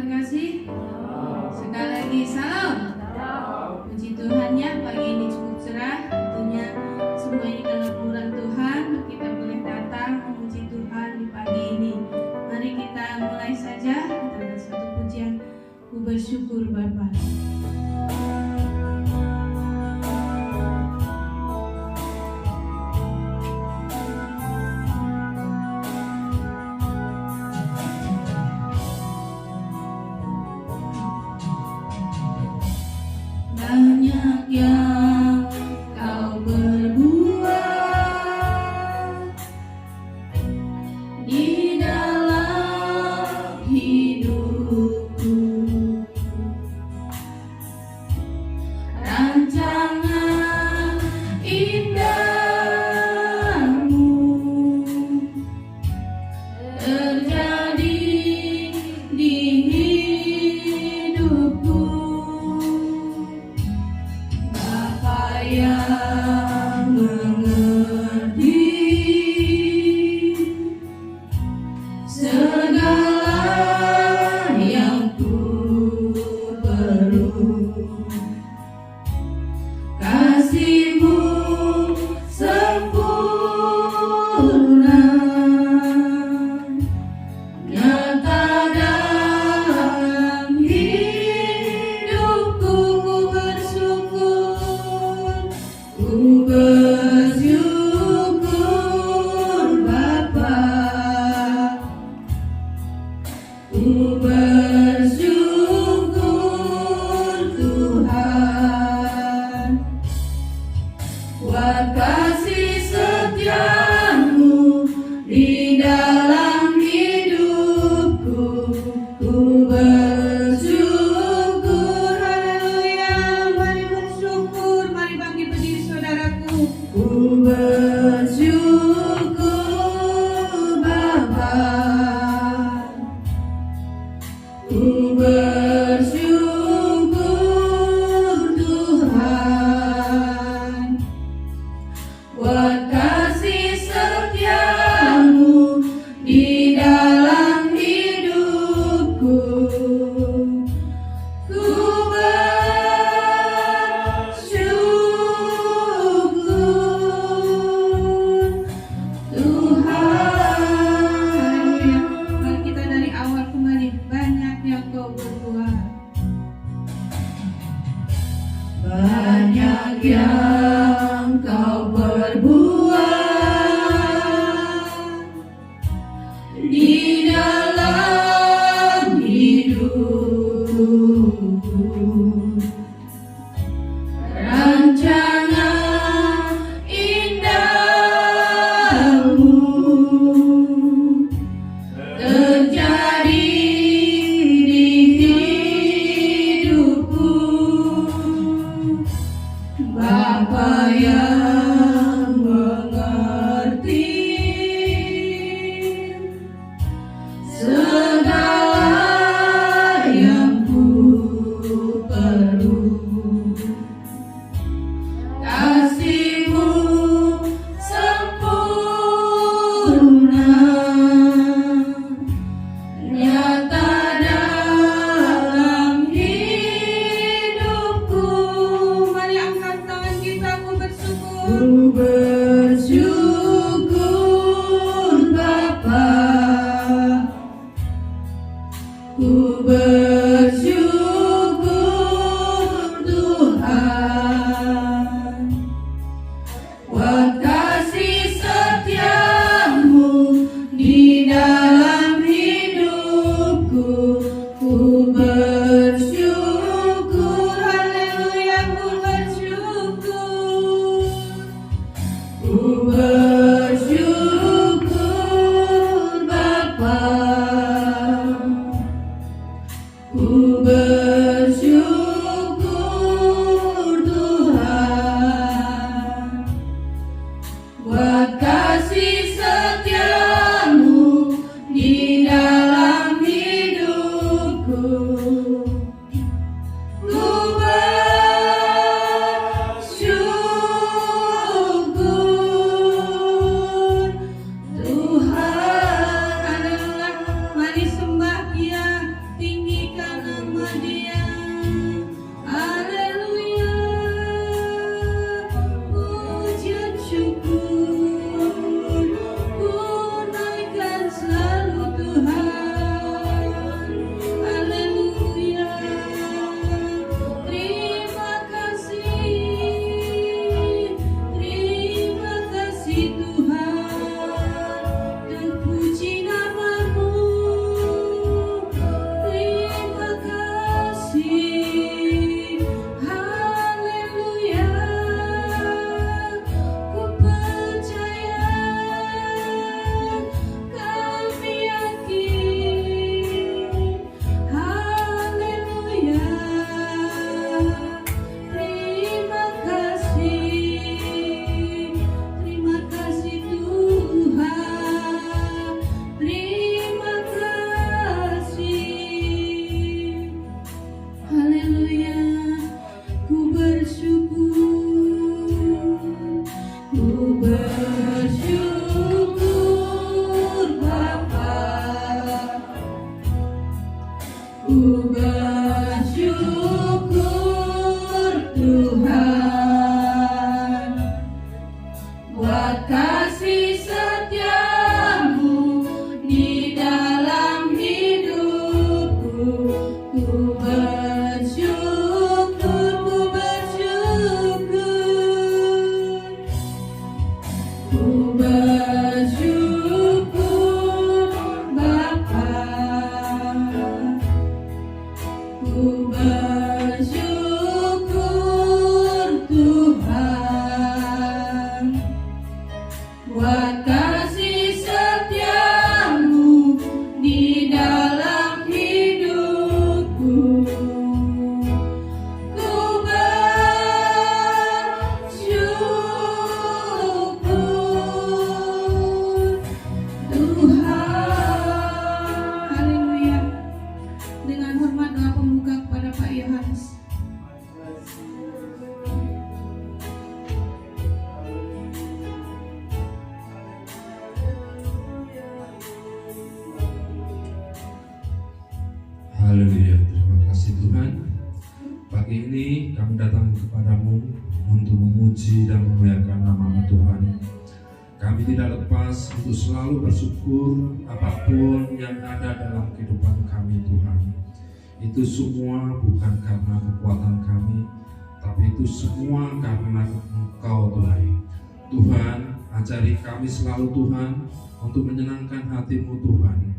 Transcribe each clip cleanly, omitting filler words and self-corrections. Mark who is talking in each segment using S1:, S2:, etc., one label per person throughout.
S1: terkasih? Sekali lagi salam. Puji Tuhan ya, pagi ini cukup cerah. Tentunya semua ini karena kemurahan Tuhan, kita boleh datang memuji Tuhan di pagi ini. Mari kita mulai saja dengan satu pujian. Ku bersyukur Bapa. buat kasih setiamu di dalam hidupku. Ku bersyukur Tuhan. Haleluya. Dengan hormat doa pembuka kepada Pak Yohanes.
S2: Haleluya, terima kasih Tuhan. Pagi ini kami datang kepadamu untuk memuji dan memuliakan nama Tuhan. Kami tidak lepas untuk selalu bersyukur apapun yang ada dalam kehidupan kami Tuhan. Itu semua bukan karena kekuatan kami, tapi itu semua karena Engkau Tuhan. Tuhan, ajari kami selalu Tuhan untuk menyenangkan hati-Mu Tuhan.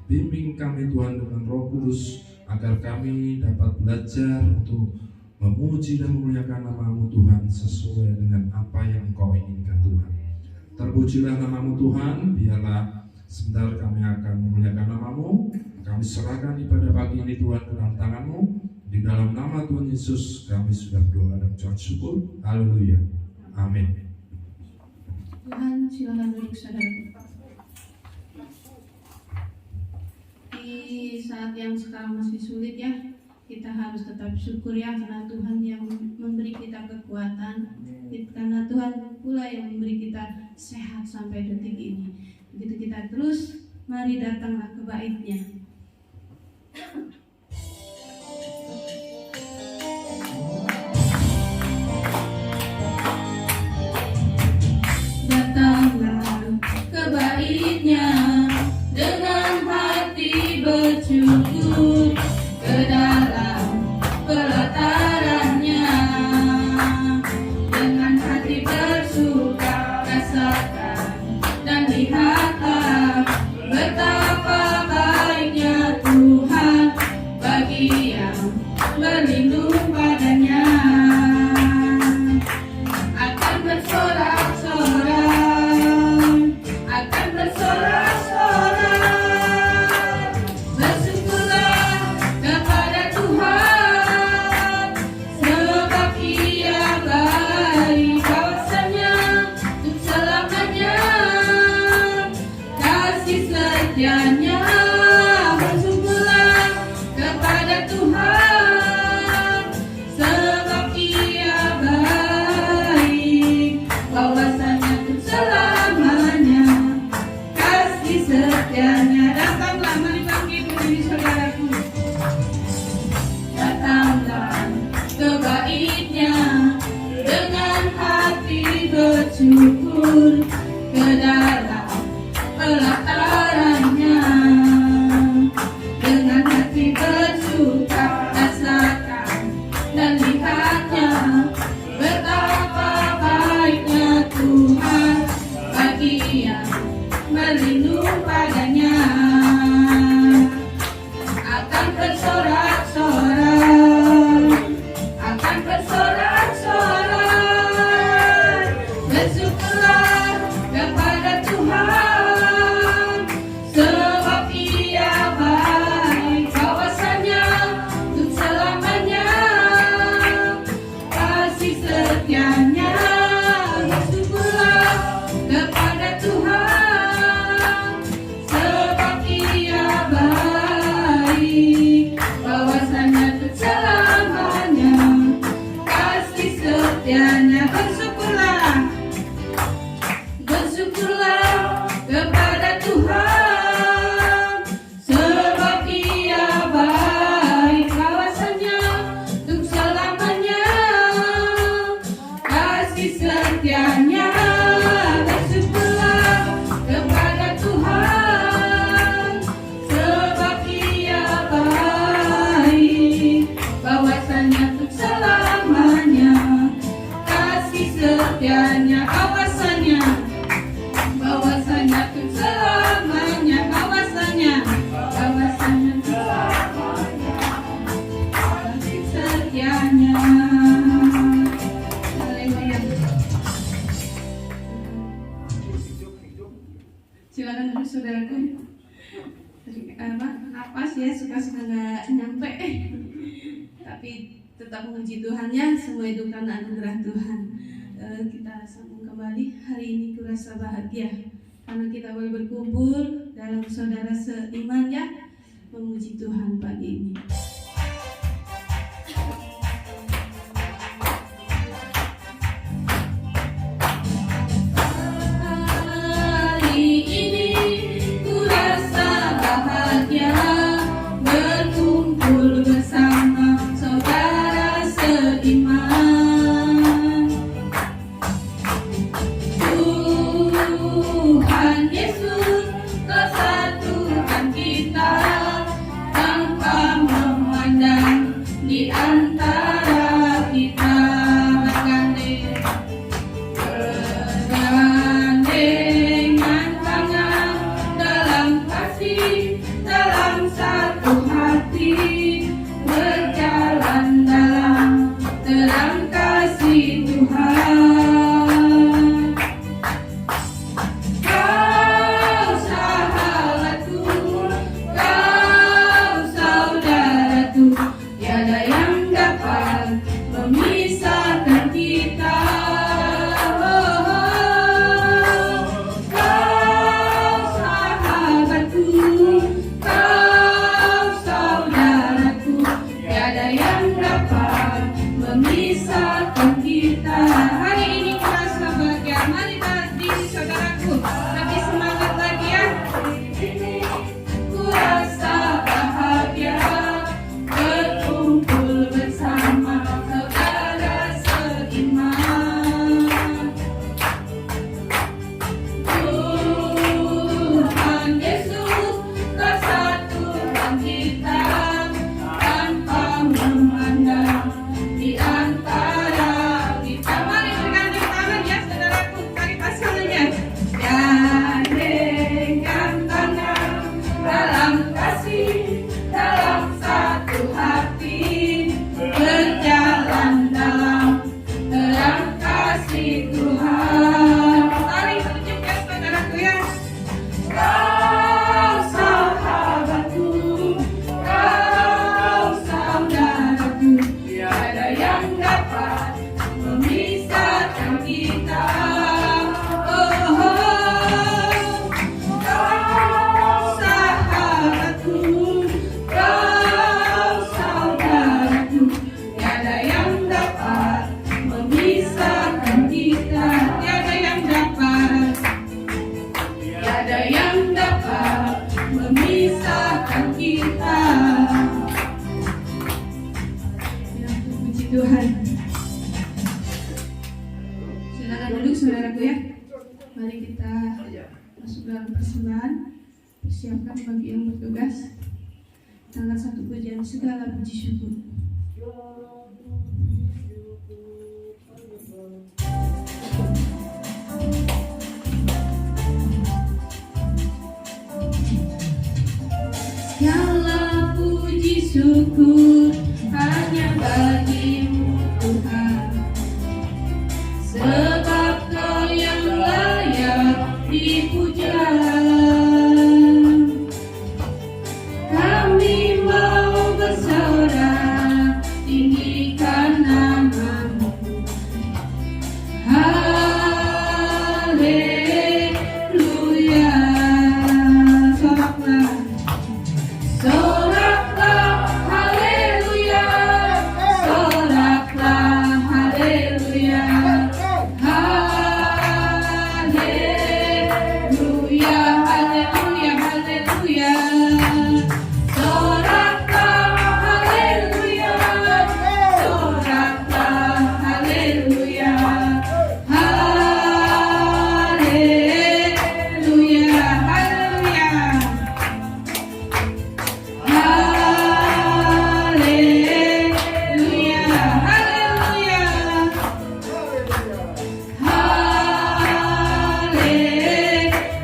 S2: Bimbing kami Tuhan dengan Roh Kudus agar kami dapat belajar untuk memuji dan memuliakan nama-Mu Tuhan sesuai dengan apa yang Engkau inginkan Tuhan. Terpujilah nama-Mu Tuhan, biarlah sebentar kami akan memuliakan nama-Mu. Kami serahkan ibadah pagi ini Tuhan ke dalam tangan-Mu. Di dalam nama Tuhan Yesus kami sudah berdoa dan ucap syukur. Haleluya. Amin.
S1: Tuhan, silakan duduk saudara. Di saat yang sekarang masih sulit ya, kita harus tetap syukur ya, karena Tuhan yang memberi kita kekuatan, karena Tuhan pula yang memberi kita sehat sampai detik ini. Begitu kita terus, mari datanglah ke bait-Nya. Datanglah ke bait-Nya dengan hati bersyukur, ke dalam pelatarannya dengan hati bersuka, rasakan dan lihatlah betapa baiknya Tuhan bagi yang berlindung padanya. Akan bersorak-sorai, akan bersorak-sorai, bersyukurlah kepada Tuhan, sebab Ia baik, kawasannya untuk selamanya, kasih setianya. Bersyukurlah kepada Tuhan, sebab Ia baik, kawasannya untuk selamanya, kasih setianya. Datanglah, mari bangkit berdiri saudaraku. Datanglah ke bait-Nya dengan hati bersyukur, ke dalam pelatarannya dengan hati bersuka, rasakan dan lihatnya betapa baiknya Tuhan bagi yang berlindung padanya. Akan bersorak-sorai, akan bersorak-sorai, bersyukurlah kepada Tuhan, sebab Ia baik, kawasannya untuk selamanya, kasih setianya. Bersyukurlah kepada Tuhan, Silakan dulu saudaraku. Napas ya, suka-suka nggak nyampe. Tapi tetap menguji Tuhannya, semua itu karena anugerah Tuhan. Kita sambung kembali. Hari ini kurasa bahagia karena kita boleh berkumpul dalam saudara seiman ya, memuji Tuhan pagi ini. Tuhan. Silakan duduk saudaraku ya. Mari kita masuk dalam persembahan. Persiapkan bagi yang bertugas. Tanggal 1 pujian segala puji syukur. Segala puji syukur hanya bagi-Mu Tuhan, sebab Kau yang layak dipuja. Kami mau bersorak tinggikan nama-Mu. Haleluya. Soraklah haleluya, soraklah haleluya, haleluya, haleluya, haleluya. Soraklah haleluya, soraklah haleluya, haleluya, haleluya. Haleluya, haleluya,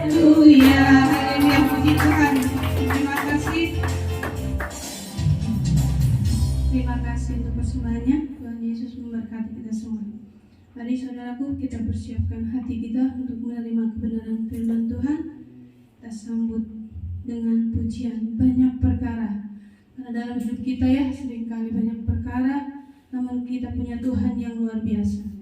S1: haleluya, haleluya, puji Tuhan. Terima kasih untuk persembahannya. Tuhan Yesus memberkati kita semua. Mari saudaraku, kita persiapkan hati kita untuk menerima kebenaran firman Tuhan sambut dengan pujian. Banyak perkara, karena dalam hidup kita ya seringkali banyak perkara, namun kita punya Tuhan yang luar biasa.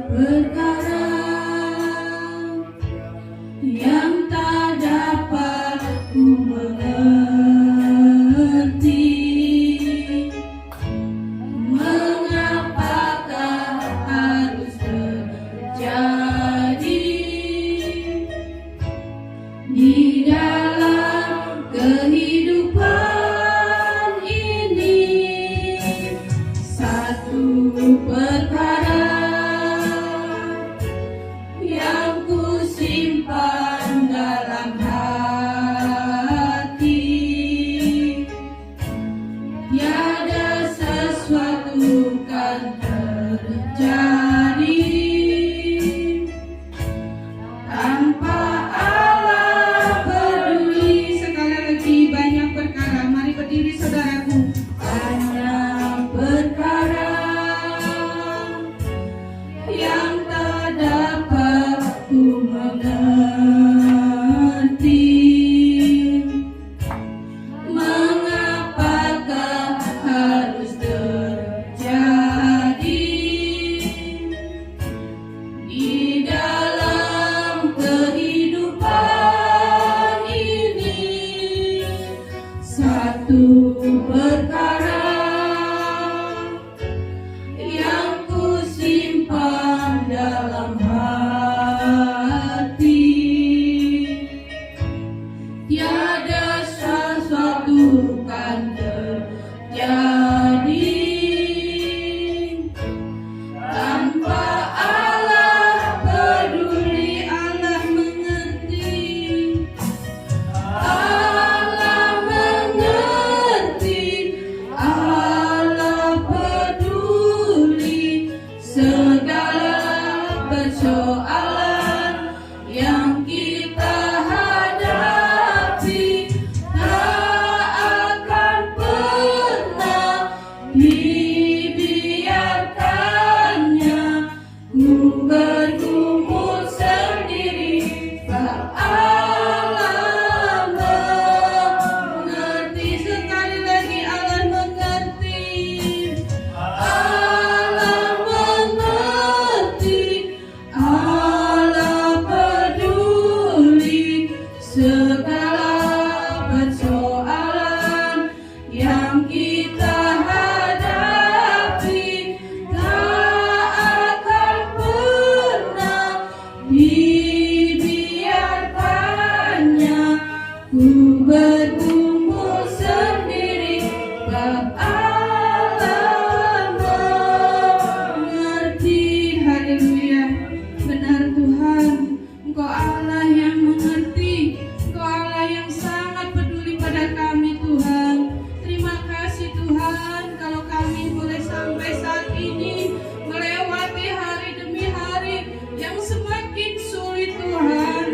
S1: Perkara yang tak dapat ku mengerti, mengapakah harus terjadi di dalam kehidupan ini. Satu perkara yang ku simpan dalam hati, tiada sesuatu kan terjadi tanpa Allah peduli. Sekali lagi, banyak perkara. Mari berdiri saudaraku. Banyak perkara yang tak dapat ku mengerti, mengapakah harus terjadi di dalam kehidupan ini. Satu perkara yang ku simpan dalam hati, tiada sesuatu kan terjadi tanpa Allah peduli. Allah mengerti, Allah mengerti, Allah peduli segala persoalan yang kita hadapi. Tak akan pernah dibiarkannya ku bergumul sendiri. Allah mengerti. Sekali lagi, Allah mengerti, Allah mengerti, Allah peduli segala persoalan yang kita hadapi. Tak akan pernah dibiarkannya ku bergumul sendiri. Allah mengerti. Haleluya. Benar Tuhan, Engkau Allah yang mengerti, Engkau Allah yang sangat peduli pada kami Tuhan. Terima kasih Tuhan, kalau kami boleh sampai saat ini melewati hari demi hari yang semakin sulit Tuhan,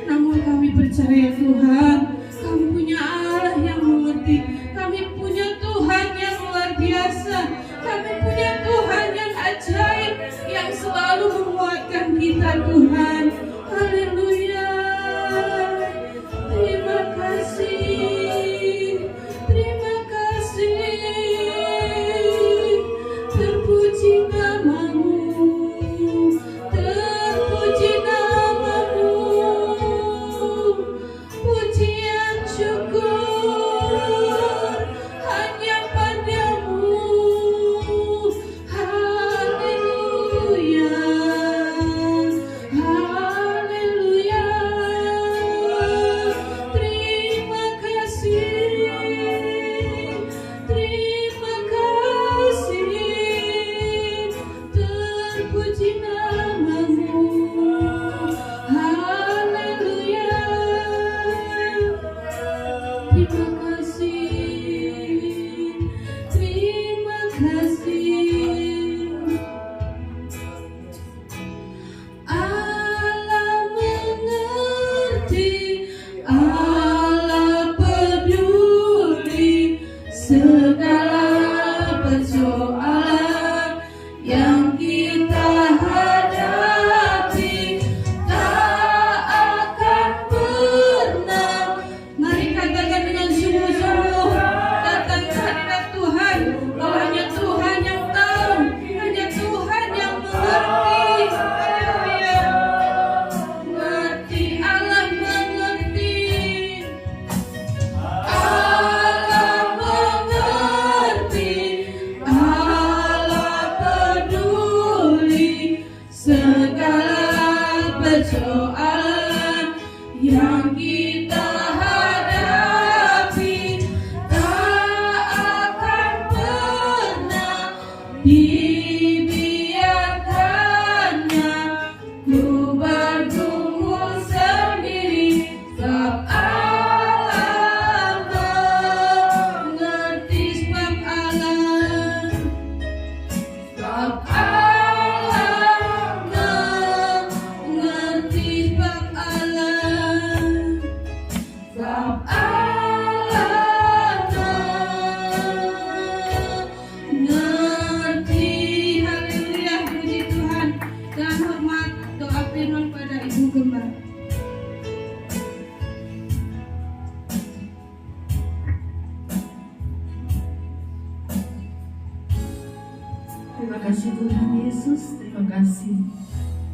S1: namun kami percaya Tuhan, kami punya Allah yang mengerti, kami punya Tuhan yang luar biasa, kami punya Tuhan yang ajaib, yang selalu menguatkan kita Tuhan. Haleluya. Terima kasih, terima kasih. Terpuji namamu, terpuji namamu. Pujian syukur hanya padamu. Haleluya, haleluya. yang kita hadapi tak akan pernah dibiarkannya. Ku bergumul sendiri sebab Allah mengerti, sebab Allah mengerti, sebab Allah mengerti. Haleluya, puji Tuhan. Dan hormat doa firman pada Ibu Gembala.
S3: Terima kasih Tuhan Yesus, terima kasih.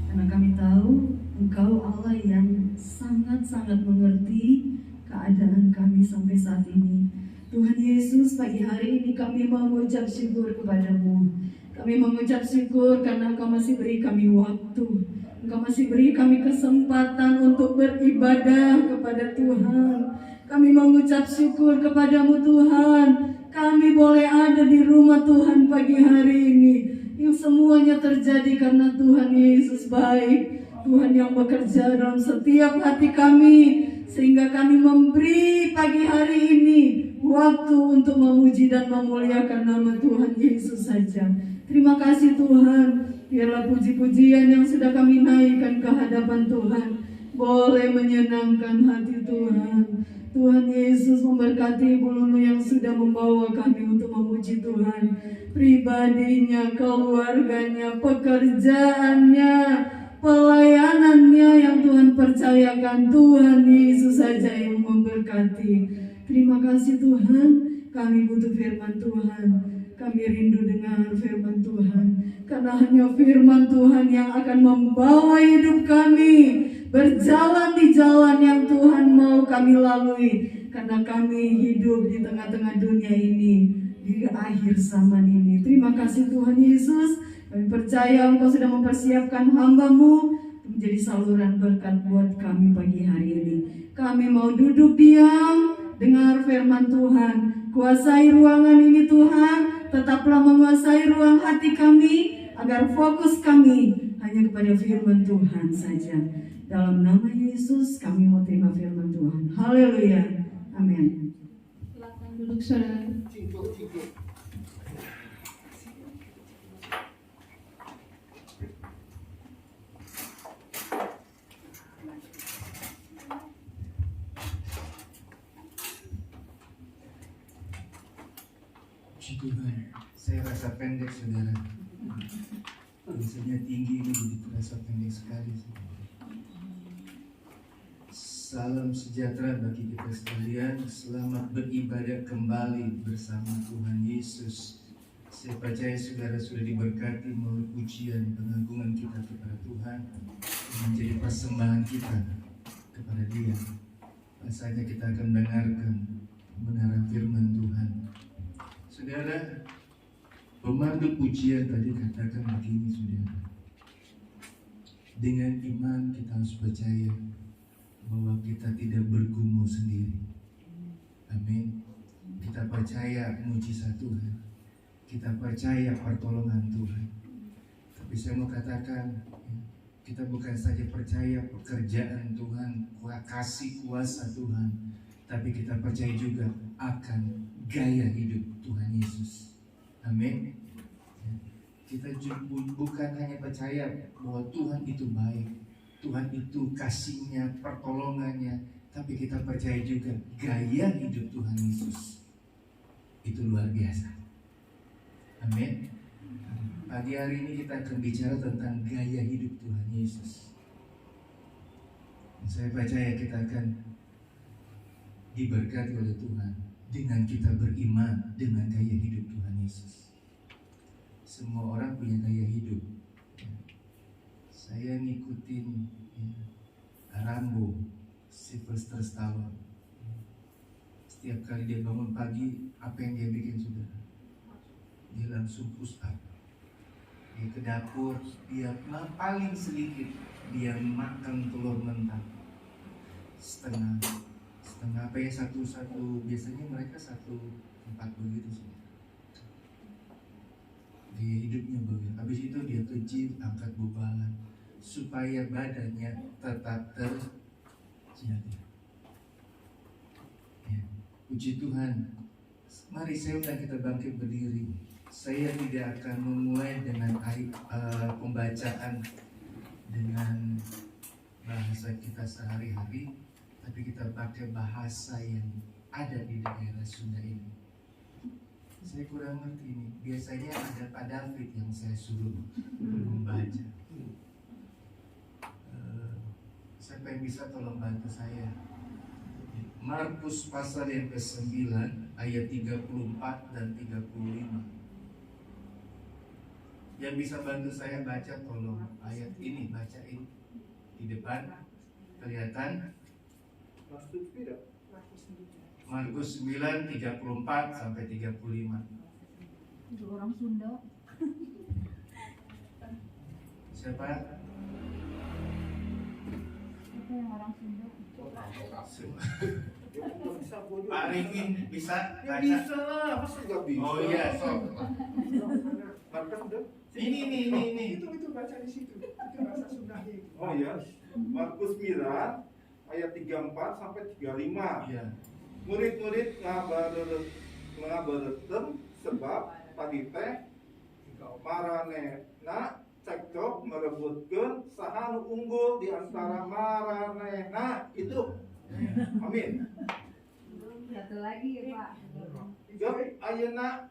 S3: Karena kami tahu Engkau Allah yang sangat-sangat mengerti keadaan kami sampai saat ini. Tuhan Yesus, pagi hari ini kami mau mengucap syukur kepadamu. Kami mengucap syukur karena Engkau masih beri kami waktu. Engkau masih beri kami kesempatan untuk beribadah kepada Tuhan. Kami mengucap syukur kepadamu Tuhan. Kami boleh ada di rumah Tuhan pagi hari ini. Yang semuanya terjadi karena Tuhan Yesus baik. Tuhan yang bekerja dalam setiap hati kami. Sehingga kami memberi pagi hari ini waktu untuk memuji dan memuliakan nama Tuhan Yesus saja. Terima kasih Tuhan. Biarlah puji-pujian yang sudah kami naikkan ke hadapan Tuhan boleh menyenangkan hati Tuhan. Tuhan Yesus memberkati Ibu Lulu yang sudah membawa kami untuk memuji Tuhan. Pribadinya, keluarganya, pekerjaannya, pelayanannya yang Tuhan percayakan. Tuhan Yesus saja yang memberkati. Terima kasih Tuhan. Kami butuh firman Tuhan. Kami rindu dengar firman Tuhan. Karena hanya firman Tuhan yang akan membawa hidup kami berjalan di jalan yang Tuhan mau kami lalui. Karena kami hidup di tengah-tengah dunia ini, di akhir zaman ini. Terima kasih Tuhan Yesus. Kami percaya Engkau sudah mempersiapkan hamba-Mu menjadi saluran berkat buat kami pagi hari ini. Kami mau duduk diam, dengar firman Tuhan. Kuasai ruangan ini Tuhan. Tetaplah menguasai ruang hati kami, agar fokus kami hanya kepada firman Tuhan saja. Dalam nama Yesus kami mau terima firman Tuhan. Haleluya. Amin.
S1: Silakan duduk saudara.
S4: Puji Tuhan, saya rasa pendek saudara. Biasanya tinggi ini jadi terasa pendek sekali. Salam sejahtera bagi kita sekalian. Selamat beribadah kembali bersama Tuhan Yesus. Saya percaya saudara sudah diberkati melalui pujian pengagungan kita kepada Tuhan, menjadi persembahan kita kepada Dia. Rasanya kita akan mendengarkan kebenaran firman Tuhan. Saudara, pemandu pujian tadi katakan begini saudara. Dengan iman kita harus percaya bahwa kita tidak bergumul sendiri. Amin. Kita percaya mujizat Tuhan. Kita percaya pertolongan Tuhan. Tapi saya mau katakan, kita bukan saja percaya pekerjaan Tuhan, kasih kuasa Tuhan, tapi kita percaya juga akan gaya hidup Tuhan Yesus. Amin. Kita bukan hanya percaya bahwa Tuhan itu baik, Tuhan itu kasihnya, pertolongannya, tapi kita percaya juga gaya hidup Tuhan Yesus itu luar biasa. Amin. Pagi hari ini kita akan bicara tentang gaya hidup Tuhan Yesus. Saya percaya kita akan diberkati oleh Tuhan dengan kita beriman dengan gaya hidup Tuhan Yesus. Semua orang punya gaya hidup. Saya ngikutin Rambo, Sylvester Stallone. Setiap kali dia bangun pagi, apa yang dia bikin saudara? Dia langsung push up. Dia ke dapur, dia paling sedikit dia makan telur mentah. setengah apa ya, satu biasanya mereka 1/4 begitu sih gaya hidupnya begitu. Habis itu dia kecil, angkat beban supaya badannya tetap terjaga. Ya, puji Tuhan. Mari saya undang kita bangkit berdiri. Saya tidak akan memulai dengan pembacaan dengan bahasa kita sehari-hari, tapi kita pakai bahasa yang ada di daerah Sunda ini. Saya kurang ngerti ini. Biasanya ada Pak David yang saya suruh membaca. Siapa yang bisa tolong bantu saya? Markus pasal yang ke-9 ayat 34 dan 35. Yang bisa bantu saya baca tolong ayat ini, bacain di depan. Kelihatan? Markus 9 34 sampai 35.
S5: Itu orang Sunda.
S4: Siapa?
S5: Siapa yang orang Sunda?
S4: Pak Arifin bisa
S6: Ya
S4: baca?
S6: bisa lah, masa nggak bisa?
S4: Oh iya, sok.
S6: Markas udah.
S4: Ini.
S6: Itu baca di situ. Itu bahasa Sundanya. Oh iya. Markus 9 ayat 34 sampai 35.
S4: Iya.
S6: Murid-murid ngabaretem sebab tadi teh maranehna cekcok merebutkeun saha nu unggul di antara maranehna itu. Amin.
S5: Satu lagi ya Pak.
S6: Jok ayeuna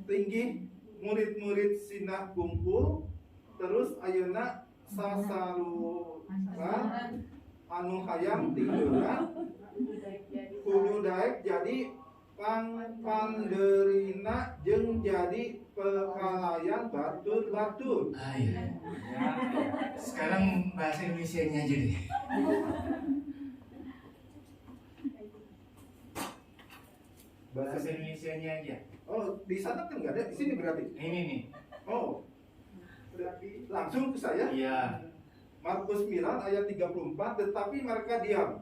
S6: tinggi murid-murid sinah kumpul terus ayeuna sasaruran anu hayang tinggalna kudu daek jadi panderina jeung jadi pekalayan batur-batur.
S4: Ah iya. Sekarang bahasa Indonesianya aja deh. Bahasa Indonesianya aja.
S6: Oh, di sana kan nggak ada, di sini berarti.
S4: Ini nih.
S6: Oh, berarti langsung ke saya.
S4: Iya.
S6: Markus 9 ayat 34, tetapi mereka diam.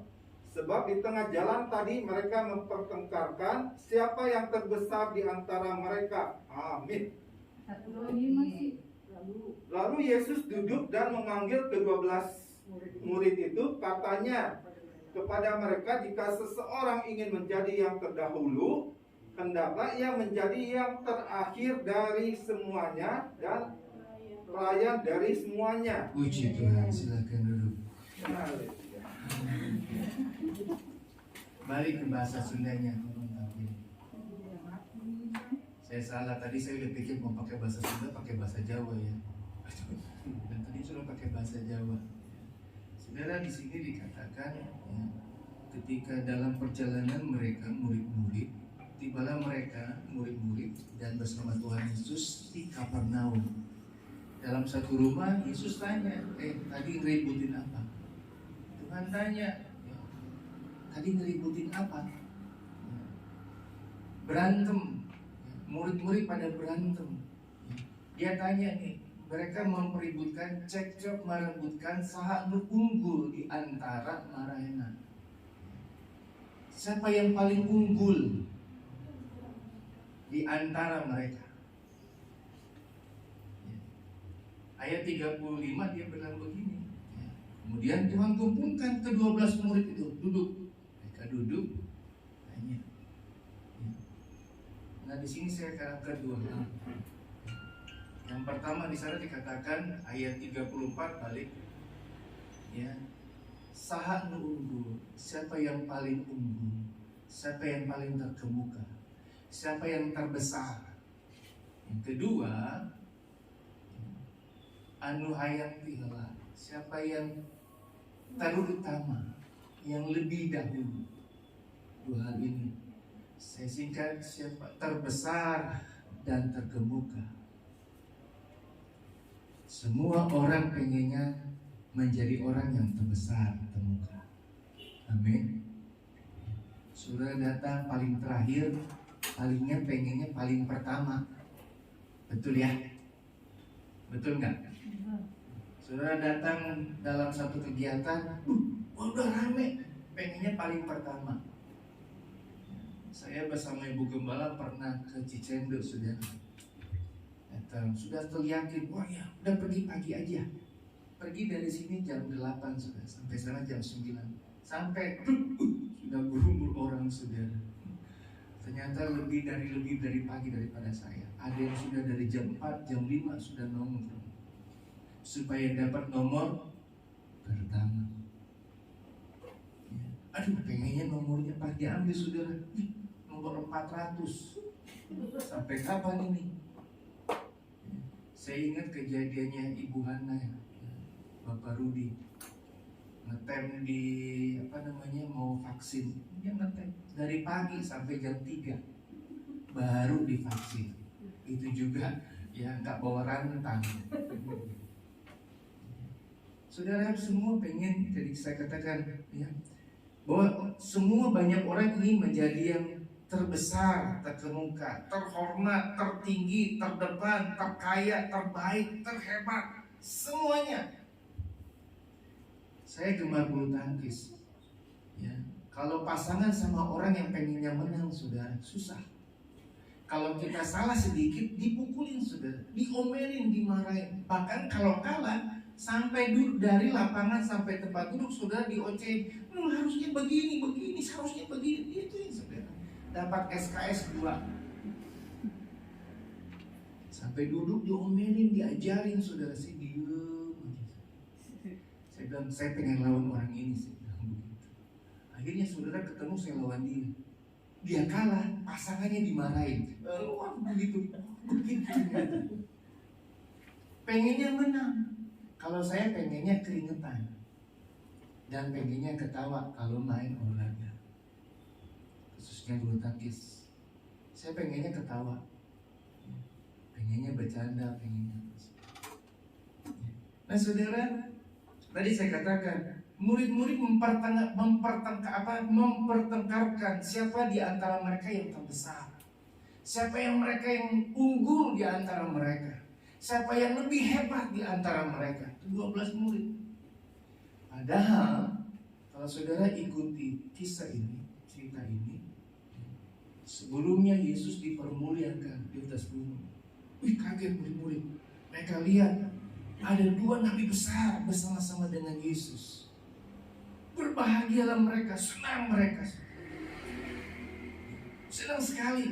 S6: Sebab di tengah jalan tadi mereka mempertengkarkan siapa yang terbesar di antara mereka. Amin.
S5: Satu lagi masih.
S6: Lalu Yesus duduk dan memanggil ke-12 murid itu, katanya kepada mereka, jika seseorang ingin menjadi yang terdahulu, hendaklah ia menjadi yang terakhir dari semuanya dan pelayan dari semuanya.
S4: Puji Tuhan, silakan duduk. Balik ke bahasa Sundanya, tolong tampil. Saya salah tadi, saya udah pikir mau pakai bahasa Sunda, pakai bahasa Jawa ya. Dan tadi sudah pakai bahasa Jawa. Saudara, di sini dikatakan ya, ketika dalam perjalanan mereka murid-murid, tibalah mereka murid-murid dan bersama Tuhan Yesus di Kapernaum. Dalam satu rumah Yesus tanya, tadi ngeributin apa? Tuhan tanya, ya, tadi ngeributin apa? Ya, berantem, ya, murid-murid pada berantem. Ya, dia tanya nih, mereka mempeributkan cekcok merebutkan saha nu unggul di antara marahena. Siapa yang paling unggul di antara mereka? Ya. Ayat 35 dia bilang begini. Ya. Kemudian Tuhan kumpulkan ke-12 murid itu duduk. Mereka duduk, tanya. Ya. Nah di sini saya akan kedua. Yang pertama di sana dikatakan ayat 34 balik. Ya. Saha nu unggul, siapa yang paling unggul, siapa yang paling terkemuka, siapa yang terbesar. Yang kedua, anu hayang tiheula, siapa yang terutama, yang lebih dahulu. Dua hal ini saya singkat, siapa terbesar dan terkemuka. Semua orang pengennya menjadi orang yang terbesar, terkemuka. Amin. Saudara datang paling terakhir, palingnya pengennya paling pertama. Betul ya? Betul nggak? Saudara datang dalam satu kegiatan, udah rame, pengennya paling pertama. Saya bersama Ibu Gembala pernah ke Cicendo, saudara. Datang, sudah teryakin, wah ya, udah pergi pagi aja. Pergi dari sini jam 8 sudah, sampai sana jam 9. Sampai sudah berumur orang, saudara. Ternyata lebih dari pagi daripada saya. Ada yang sudah dari jam 4, jam 5 sudah nongkrong supaya dapat nomor pertama. Ya. Aduh, pengennya nomornya pas diambil, saudara. Nomor 400. Sampai kapan ini? Ya. Saya ingat kejadiannya Ibu Hana, ya. Bapak Rudi ngetem di mau vaksin. Dia ngetem dari pagi sampai jam 3 baru divaksin. Itu juga ya nggak bawa rantang. Saudara, semua pengen, jadi saya katakan ya, bahwa semua banyak orang ingin menjadi yang terbesar, terkemuka, terhormat, tertinggi, terdepan, terkaya, terbaik, terhebat, semuanya. Saya gemar bulu tangkis. Ya, kalau pasangan sama orang yang pengennya menang, saudara, susah. Kalau kita salah sedikit, dipukulin, saudara, diomelin, dimarahin. Bahkan kalau kalah, sampai duduk dari lapangan sampai tempat duduk, saudara, diocehin. Harusnya begini, seharusnya begini. Itu yang saudara dapat SKS 2. Sampai duduk diomelin, diajarin, saudara, sih diem aja. Saya bilang, saya pengen lawan orang ini, saya bilang begitu. Akhirnya saudara ketemu, saya lawan dia. Dia kalah, pasangannya dimarahin. Wah, begitu. Pengennya menang. Kalau saya pengennya keringetan. Dan pengennya ketawa kalau main olahraga. Khususnya bulu tangkis. Saya pengennya ketawa. Pengennya bercanda, pengennya. Nah, saudara, tadi saya katakan, murid-murid mempertengkarkan siapa di antara mereka yang terbesar, siapa yang mereka yang unggul di antara mereka, siapa yang lebih hebat di antara mereka. 12 murid. Padahal kalau saudara ikuti kisah ini, cerita ini, sebelumnya Yesus dipermuliakan di atas gunung. Wih, kaget murid-murid. Mereka lihat ada 2 nabi besar bersama-sama dengan Yesus. Berbahagialah mereka, senang mereka. Senang sekali.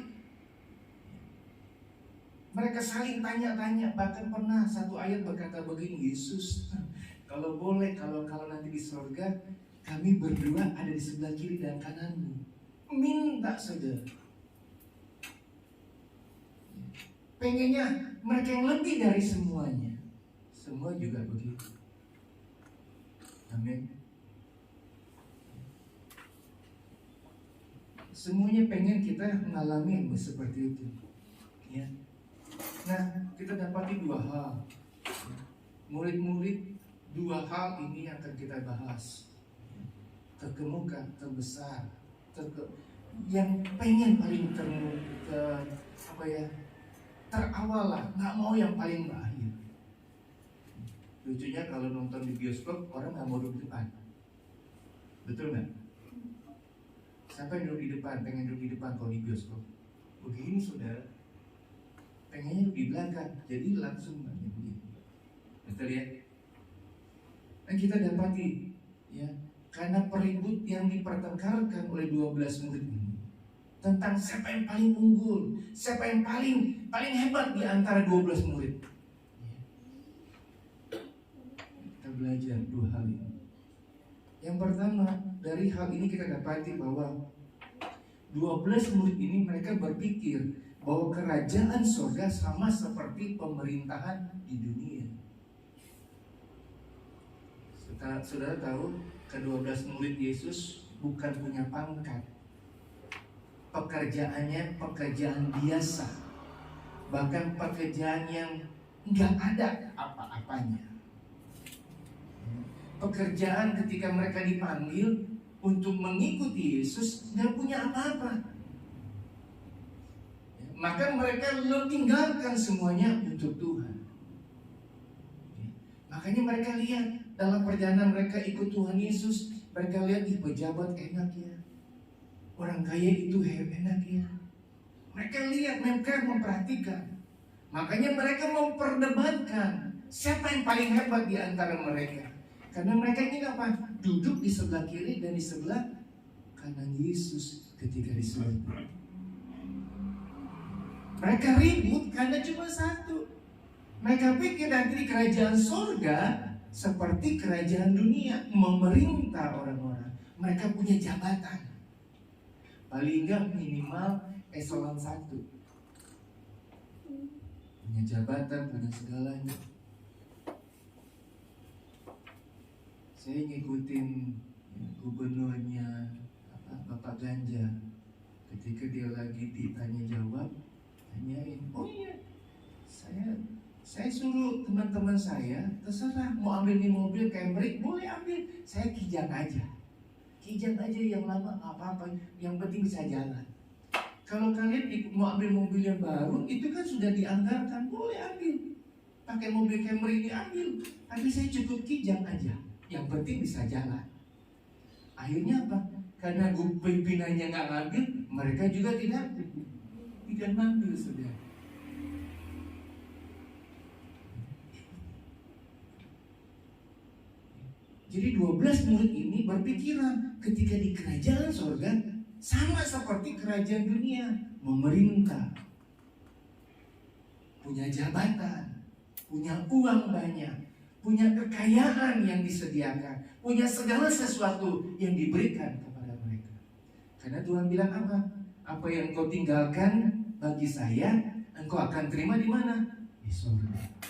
S4: Mereka saling tanya-tanya. Bahkan pernah satu ayat berkata begini, Yesus, kalau boleh, kalau nanti di surga, kami berdua ada di sebelah kiri dan kananmu. Minta saja. Pengennya mereka yang lebih dari semuanya. Semua juga begitu. Amin. Semuanya pengen kita mengalami yang seperti itu. Ya. Nah, kita dapati 2 hal. Murid-murid, 2 hal ini akan kita bahas. Terkemuka, terbesar, yang pengen paling terawal lah, nggak mau yang paling akhir. Lucunya kalau nonton di bioskop, orang nggak mau duduk di depan. Betul nggak? Sampai duduk di depan, pengen duduk di depan kalau di bioskop. Begini saudara, pengennya duduk di belakang, jadi langsung begini. Betul ya? Dan kita dapati, ya, karena peribut yang dipertengkarkan oleh 12 murid ini tentang siapa yang paling unggul, siapa yang paling hebat di antara 12 murid. Kita belajar 2 hal ini. Yang pertama, dari hal ini kita dapati bahwa 12 murid ini mereka berpikir bahwa kerajaan surga sama seperti pemerintahan di dunia. Saudara tahu, ke-12 murid Yesus bukan punya pangkat. Pekerjaannya pekerjaan biasa. Bahkan pekerjaan yang nggak ada apa-apanya. Pekerjaan ketika mereka dipanggil untuk mengikuti Yesus nggak punya apa-apa. Maka mereka tinggalkan semuanya untuk Tuhan. Makanya mereka lihat dalam perjalanan mereka ikut Tuhan Yesus, Mereka lihat, ih pejabat enak ya, orang kaya itu enak ya. Mereka lihat, mereka memperhatikan. Makanya mereka memperdebatkan siapa yang paling hebat di antara mereka. Karena mereka ingin apa? Duduk di sebelah kiri dan di sebelah kanan Yesus ketika disalib. Mereka ribut karena cuma satu. Mereka pikir nanti di kerajaan surga seperti kerajaan dunia, memerintah orang-orang. Mereka punya jabatan, paling enggak minimal eselon 1. Punya jabatan, punya segalanya. Saya ngikutin gubernurnya Bapak Ganjar. Ketika dia lagi ditanya jawab, tanyain, oh iya, saya suruh teman-teman saya, terserah mau ambil nih mobil Camry, boleh ambil. Saya kijang aja yang lama nggak apa-apa, yang penting bisa jalan. Kalau kalian mau ambil mobil yang baru, itu kan sudah dianggarkan, boleh ambil. Pakai mobil Camry ini ambil, tapi saya cukup kijang aja, yang penting bisa jalan. Akhirnya apa? Karena pimpinannya nggak ngambil, mereka juga tidak ngambil, sudah. Jadi 12 murid ini berpikiran ketika di kerajaan surga sama seperti kerajaan dunia, memerintah, punya jabatan, punya uang banyak, punya kekayaan yang disediakan, punya segala sesuatu yang diberikan kepada mereka. Karena Tuhan bilang apa? Apa yang kau tinggalkan bagi saya, engkau akan terima di mana? Di surga.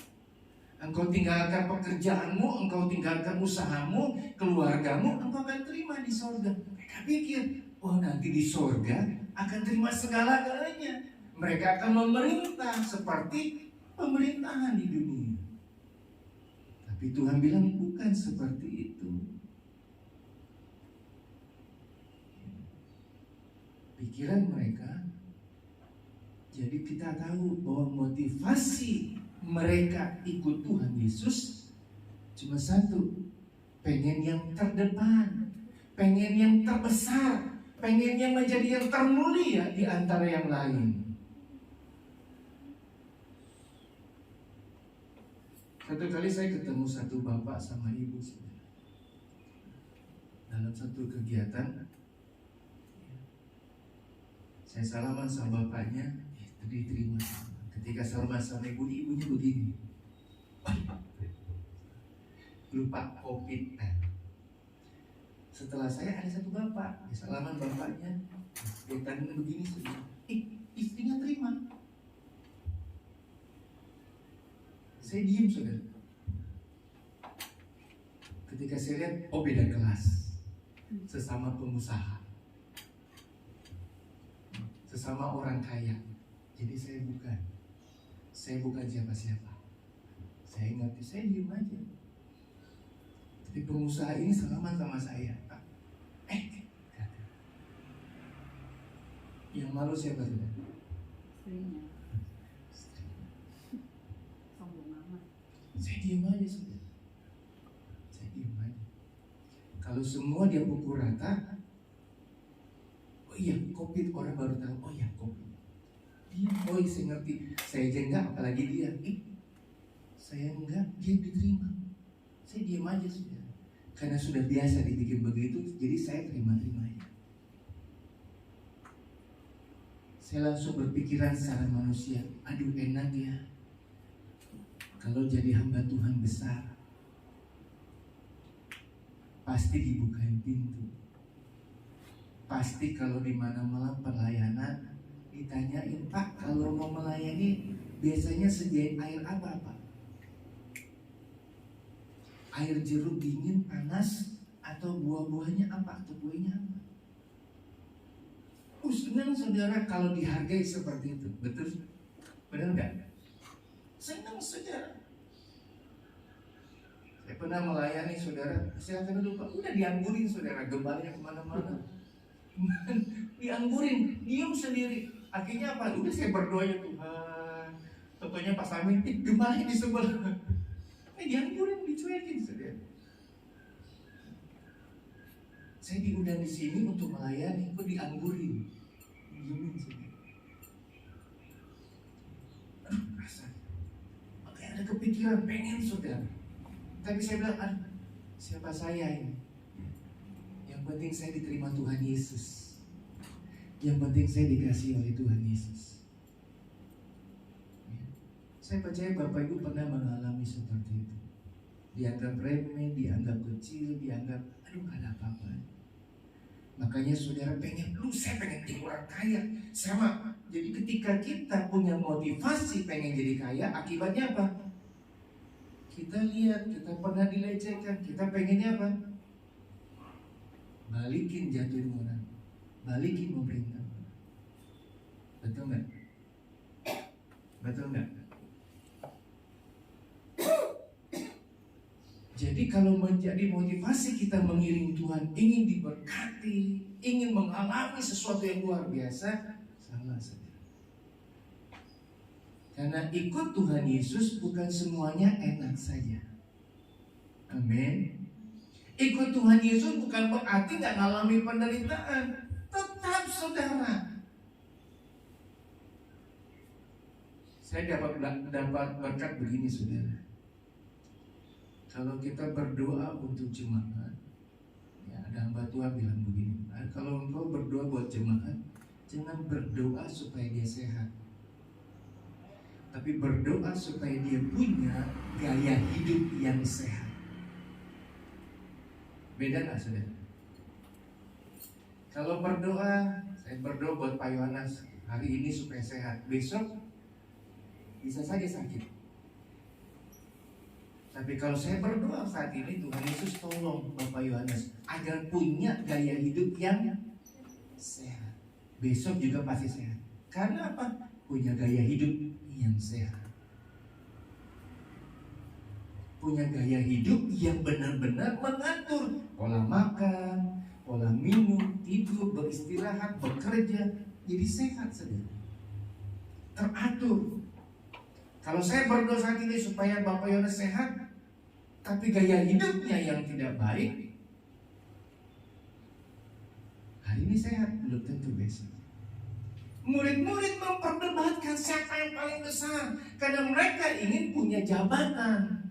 S4: Engkau tinggalkan pekerjaanmu, engkau tinggalkan usahamu, keluargamu, engkau akan terima di surga. Mereka pikir, oh nanti di surga akan terima segala-galanya. Mereka akan memerintah seperti pemerintahan di dunia. Tapi Tuhan bilang bukan seperti itu. Pikiran mereka. Jadi kita tahu bahwa motivasi mereka ikut Tuhan Yesus cuma satu, pengen yang terdepan, pengen yang terbesar, pengen yang menjadi yang termulia di antara yang lain. Satu kali saya ketemu satu bapak sama ibu dalam satu kegiatan. Saya salaman sama bapaknya, diterima. Ketika salaman sama ibunya begini, lupa COVID. Setelah saya ada satu bapak, salaman bapaknya, dia tanya begini sudah, istrinya terima. Saya diem saudara. Ketika saya lihat, oh beda kelas, sesama pengusaha, sesama orang kaya. Jadi saya bukan siapa-siapa. Saya ngerti, saya diem aja. Tapi pengusaha ini salaman sama saya. Yang malu siapa saudara?
S5: Istrinya. Sombong amat.
S4: Saya diem aja saudara. Saya diem aja. Kalau semua dia pukul rata, oh iya COVID, orang baru tahu, oh iya COVID. Dia, oh iya saya ngerti. Saya aja enggak, apalagi dia. Saya enggak, dia diterima. Saya diem aja sudah. Karena sudah biasa dibikin begitu, jadi saya terima-terima aja. Saya langsung berpikiran secara manusia, aduh enak ya kalau jadi hamba Tuhan besar, pasti dibukain pintu. Pasti kalau di mana-mana pelayanan ditanyain, Pak kalau mau melayani biasanya sediain air apa Pak? Air jeruk dingin, panas, atau buah-buahnya apa? Atau buahnya apa? Senang saudara kalau dihargai seperti itu. Betul? Benar enggak? Senang saudara. Saya pernah melayani saudara, silakan dulu Pak. Udah dianggurin saudara, gembalanya kemana-mana. Dianggurin, diem sendiri. Akhirnya apa? Udah saya berdoa ya Tuhan. Tentunya Pak Samin, gembalanya di sebelah. Dianggurin, dicuekin saudara. Saya diundang di sini untuk melayani, kok dianggurin. Gini saudara. Aduh, rasanya. Makanya ada kepikiran pengen saudara. Tapi saya bilang, aduh, siapa saya ini? Yang penting saya diterima Tuhan Yesus. Yang penting saya dikasihi oleh Tuhan Yesus. Ya. Saya percaya Bapak Ibu pernah mengalami seperti itu. Dianggap remeh, dianggap kecil, dianggap aduh gak ada apa-apa. Makanya saudara pengen, saya pengen jadi orang kaya. Sama. Jadi ketika kita punya motivasi pengen jadi kaya, akibatnya apa? Kita lihat, kita pernah dilecehkan, kita pengennya apa? Balikin jatuh orang, balikin pemerintah. Betul nggak? Betul nggak? Jadi kalau menjadi motivasi kita mengiring Tuhan, ingin diberkati, ingin mengalami sesuatu yang luar biasa, salah saja. Karena ikut Tuhan Yesus bukan semuanya enak saja. Amin. Ikut Tuhan Yesus bukan berarti nggak ngalami penderitaan. Tetap saudara. Saya dapat berkat begini saudara. Kalau kita berdoa untuk jemaat, ya ada hamba Tuhan bilang begini. Kalau engkau berdoa buat jemaat, jangan berdoa supaya dia sehat, tapi berdoa supaya dia punya gaya hidup yang sehat. Beda nggak saudara? Kalau berdoa, saya berdoa buat Pak Yohanes hari ini supaya sehat, besok bisa saja sakit. Tapi kalau saya berdoa saat ini, Tuhan Yesus tolong Bapak Yohanes agar punya gaya hidup yang sehat, besok juga pasti sehat. Karena apa? Punya gaya hidup yang sehat, punya gaya hidup yang benar-benar mengatur pola makan, pola minum, tidur, beristirahat, bekerja, jadi sehat saudara. Teratur. Kalau saya berdoa saat ini supaya Bapak Yohanes sehat, tapi gaya hidupnya yang tidak baik, hari ini sehat, belum tentu besok. Murid-murid memperdebatkan siapa yang paling besar, karena mereka ingin punya jabatan.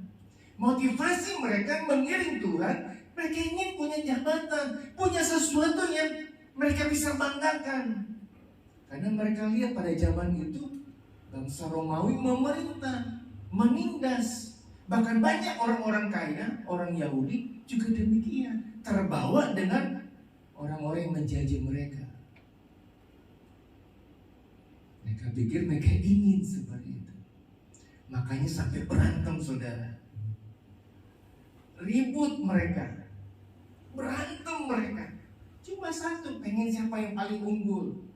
S4: Motivasi mereka mengiring Tuhan, mereka ingin punya jabatan, punya sesuatu yang mereka bisa banggakan. Karena mereka lihat pada zaman itu bangsa Romawi memerintah, menindas. Bahkan banyak orang-orang kaya, orang Yahudi juga demikian, terbawa dengan orang-orang yang menjajah mereka. Mereka pikir mereka ingin seperti itu. Makanya sampai berantem saudara. Ribut mereka, berantem mereka. Cuma satu, pengen siapa yang paling unggul.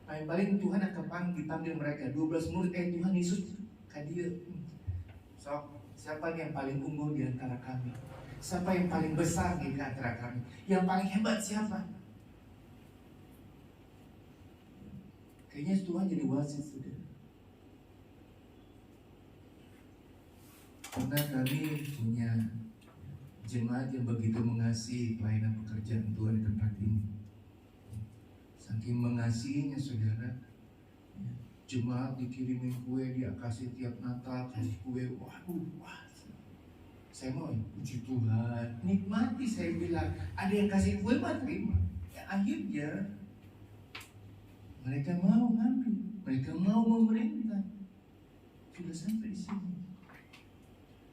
S4: Paling Tuhan akan dipanggil mereka 12 murid, Tuhan Yesus hadir. So, siapa yang paling unggul di antara kami? Siapa yang paling besar di antara kami? Yang paling hebat siapa? Kayaknya Tuhan jadi wasit sudah. Karena kami punya jemaat yang begitu mengasihi pelayanan pekerjaan Tuhan di tempat ini. Saking mengasihinya saudara, jemaat dikirimin kue, dia kasih tiap Natal, kasih kue, waduh, wah. Saya mau puji Tuhan, nikmati. Saya bilang, ada yang kasih kue mah terima. Ya, akhirnya mereka mau ngambil, mereka mau memerintah. Sudah sampai di sini.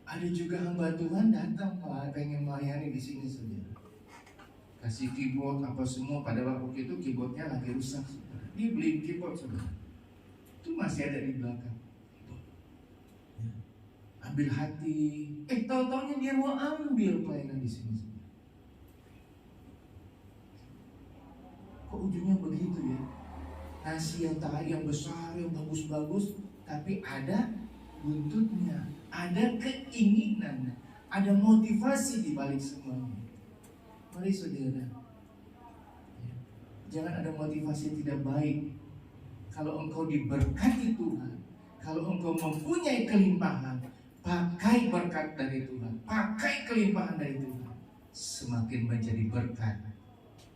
S4: Ada juga hamba Tuhan datang pengen melayani di sini saudara. Kasih keyboard apa semua, pada waktu itu keyboardnya lagi rusak saudara. Dia beli keyboard saudara. Itu masih ada di belakang. Ya. Ambil hati. Tahu-taunya dia mau ambil pelayanan di sini saudara. Kok ujungnya begitu ya? Nasi yang yang besar, yang bagus-bagus, tapi ada buntutnya, ada keinginan, ada motivasi di balik semuanya. Mari saudara, jangan ada motivasi yang tidak baik. Kalau engkau diberkati Tuhan, kalau engkau mempunyai kelimpahan, pakai berkat dari Tuhan, pakai kelimpahan dari Tuhan. semakin menjadi berkat,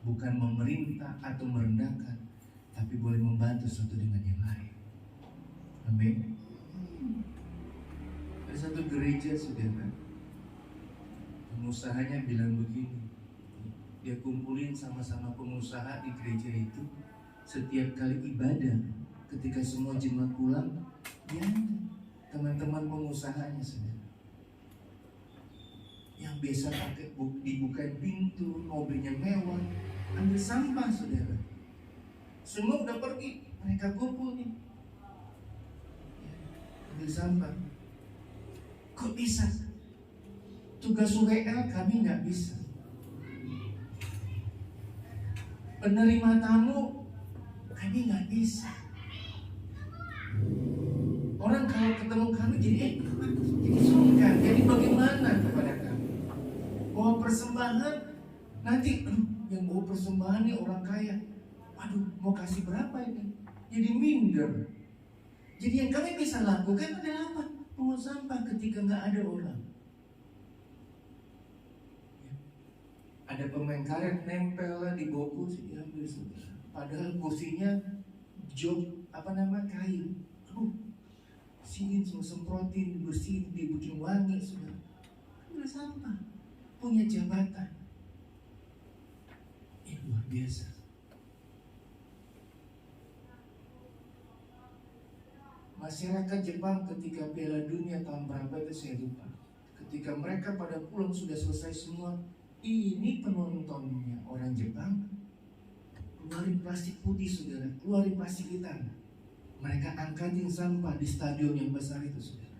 S4: bukan memerintah atau merendahkan, tapi boleh membantu satu dengan yang lain. Amin. Ada satu gereja, saudara, pengusahanya bilang begini, dia kumpulin sama-sama pengusaha di gereja itu. Setiap kali ibadah, ketika semua jemaat pulang, dia teman-teman pengusahanya, saudara, yang biasa pakai dibukain pintu, mobilnya mewah, ambil sampah, saudara. Semua udah pergi, mereka kumpul nih, ambil sampah. Kok bisa? Tugas UWL kami nggak bisa. Penerima tamu kami nggak bisa. Orang kalau ketemu kami jadi sungkan. Jadi bagaimana kepada kami? Bawa persembahan, nanti yang bawa persembahan nih orang kaya. Waduh, mau kasih berapa ini? Jadi minder. Jadi yang kami bisa lakukan adalah apa? Pungut sampah ketika nggak ada orang. Ada pemain karet nempel lah di bawah kursi, diambil, saudara. Padahal kursinya kain. Bersihin, semua semprotin, dibersihin, dibikin wangi, saudara. Ambil sampah, punya jabatan. Ini luar biasa. Masyarakat Jepang ketika Piala Dunia tahun berapa itu saya lupa. Ketika mereka pada pulang sudah selesai semua, ini penontonnya orang Jepang keluarin plastik putih, saudara, keluarin plastik hitam. Mereka angkatin sampah di stadion yang besar itu, saudara.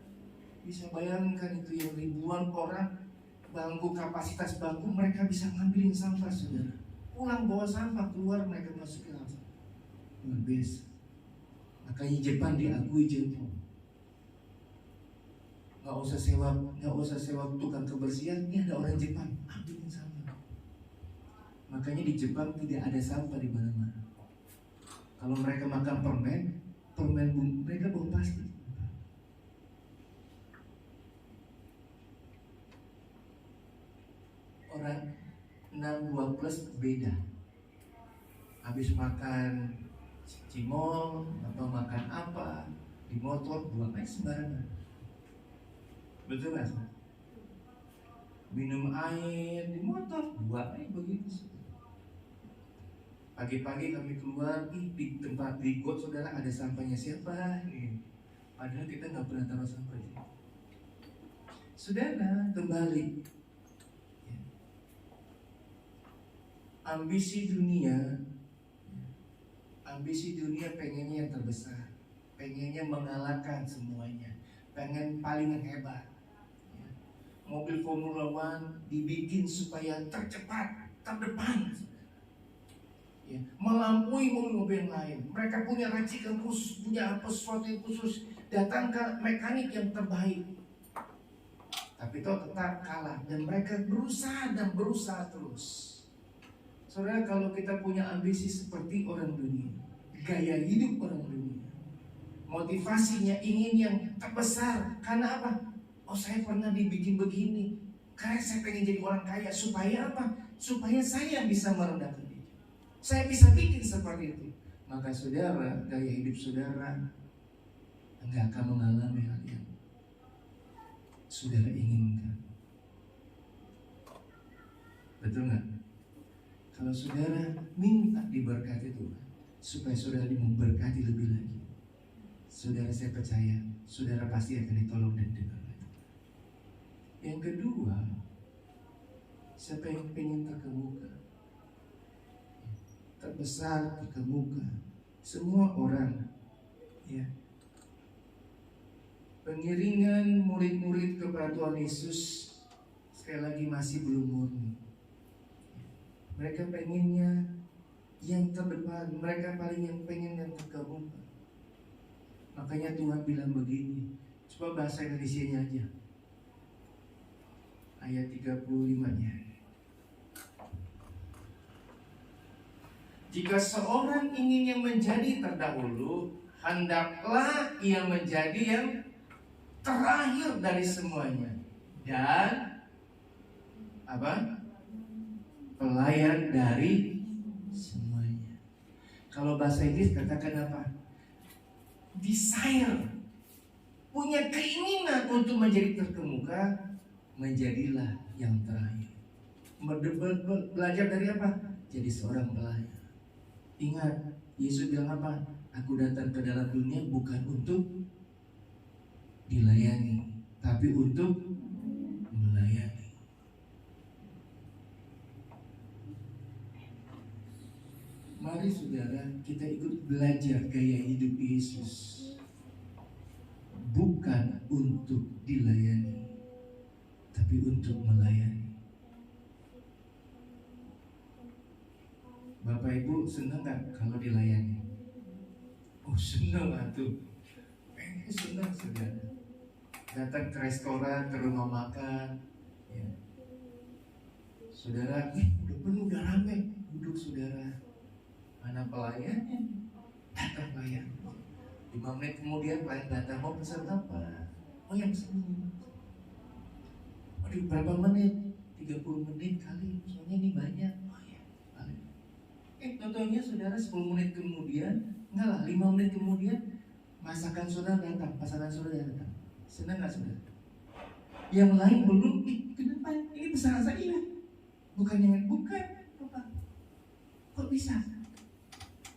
S4: Bisa bayangkan itu yang ribuan orang, bangku, kapasitas bangku, mereka bisa ngambilin sampah, saudara. Pulang bawa sampah, keluar mereka masukin langsung. Luar biasa. Makanya Jepang diakui Jepang. Nggak usah sewa tukang kebersihan. Ini ada orang Jepang, ambilin sampah. Makanya di Jepang tidak ada sampah di mana-mana. Kalau mereka makan permen mereka bawa plastik. Orang 62+ beda. Habis makan cimol atau makan apa di motor buang aja sembarangan. Betul gak? Minum air di motor buang aja begitu. Pagi-pagi kami keluar, di tempat di got, saudara, ada sampahnya siapa? Padahal kita nggak pernah taruh sampah. Saudara, kembali. Ambisi dunia pengennya yang terbesar, pengennya mengalahkan semuanya, pengen paling hebat. Mobil Formula One dibikin supaya tercepat, terdepan, melampaui mobil-mobil yang lain. Mereka punya racikan khusus, punya sesuatu yang khusus, datang ke mekanik yang terbaik. Tapi itu tetap kalah, dan mereka berusaha terus. Saudara, kalau kita punya ambisi seperti orang dunia, gaya hidup orang dunia, motivasinya ingin yang terbesar. Karena apa? Oh, saya pernah dibikin begini, karena saya pengen jadi orang kaya. Supaya apa? Supaya saya bisa merendahkan diri, saya bisa bikin seperti itu. Maka saudara, gaya hidup saudara enggak akan mengalami hal yang saudara inginkan. Betul nggak? Kalau saudara minta diberkati Tuhan, supaya saudara memberkati lebih lagi, saudara, saya percaya saudara pasti akan ditolong dan diberkati. Yang kedua, siapa yang pengen terkemuka, terbesar, terkemuka? Semua orang, ya. Pengiringan murid-murid kepada Tuhan Yesus sekali lagi masih belum murni. Mereka pengennya yang terdepan, mereka paling pengen yang terkemuka. Makanya Tuhan bilang begini, coba bahasa Indonesianya aja, ayat 35-nya. Jika seorang ingin yang menjadi terdahulu, hendaklah ia menjadi yang terakhir dari semuanya, dan pelayan dari semuanya. Kalau bahasa Inggris katakan apa? Desire, punya keinginan untuk menjadi terkemuka, menjadilah yang terakhir. Belajar dari apa? Jadi seorang pelayan. Ingat, Yesus bilang apa? Aku datang ke dalam dunia bukan untuk dilayani, tapi untuk melayani. Mari saudara, kita ikut belajar gaya hidup Yesus. Bukan untuk dilayani, tapi untuk melayani. Bapak Ibu senang gak kalau dilayani? Oh senang atuh. Senang saudara. Datang ke restoran, ke rumah makan, ya. Saudara, udah penuh, udah rame. Duduk saudara. Mana pelayannya? Datang pelayan. 5 menit kemudian pelayan datang, mau pesan apa? Oh yang pesan ini. Aduh berapa menit? 30 menit kali, soalnya ini banyak. Oh ya, balik. Contohnya saudara 10 menit kemudian, enggak lah, 5 menit kemudian masakan saudara datang, pasangan saudara datang. Senang gak saudara? Yang lain belum, kenapa? Ini pesanan saya. Bukan yang bukan. Kok bisa?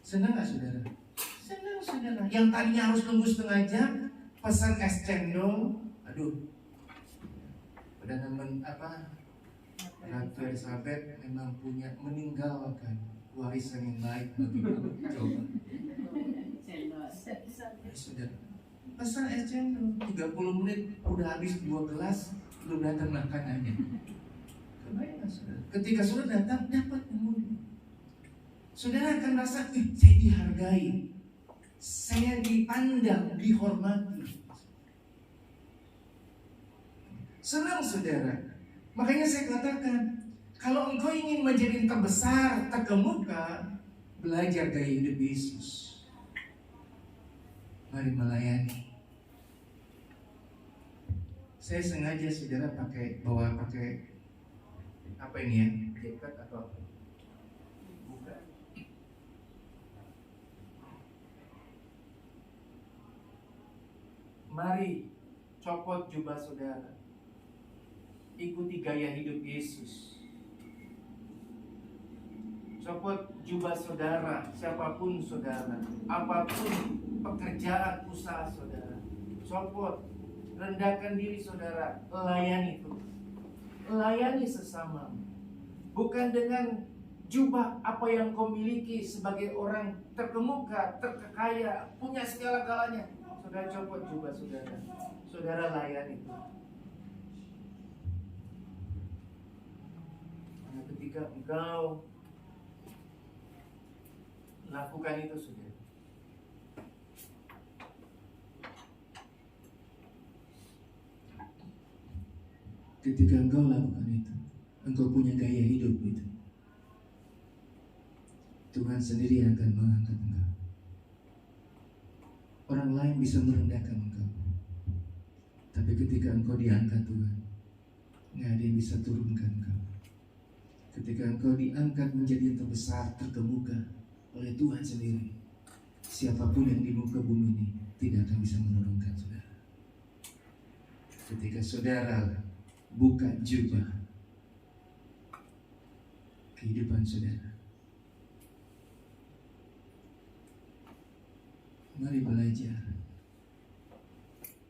S4: Senang gak saudara? Senang saudara. Yang tadinya harus tunggu setengah jam, pesan es cendol. Aduh, Perdana Ratu Elizabeth memang punya meninggalkan warisan yang baik bagi kamu. Coba. Saudara, pesan es cendol 30 menit udah habis 2 gelas, belum datang makanannya. Kebayang saudara? Ketika saudara datang, dapat kemudian saudara akan rasa, saya dihargai, saya dipandang, dihormati. Senang saudara. Makanya saya katakan, kalau engkau ingin menjadi yang terbesar, terkemuka, belajar gaya hidup Yesus. Mari melayani. Saya sengaja saudara bawa apa ini ya? Jaket atau apa? Bukan. Mari copot jubah saudara. Ikuti gaya hidup Yesus. Copot jubah saudara, siapapun saudara, apapun pekerjaan usaha saudara. Copot, rendahkan diri saudara, layani terus. Layani sesama. Bukan dengan jubah apa yang kau miliki sebagai orang terkemuka, terkaya, punya segala-galanya. Saudara copot jubah saudara. Saudara layani itu. Karena ketika engkau lakukan itu saudara, ketika engkau lakukan itu, engkau punya gaya hidup itu, Tuhan sendiri akan mengangkat engkau. Orang lain bisa merendahkan engkau, tapi ketika engkau diangkat Tuhan, nggak ada yang bisa turunkan engkau. Ketika engkau diangkat menjadi yang terbesar, terkemuka oleh Tuhan sendiri, siapapun yang di muka bumi ini tidak akan bisa menurunkan saudara. Ketika saudara buka jubah kehidupan saudara, mari belajar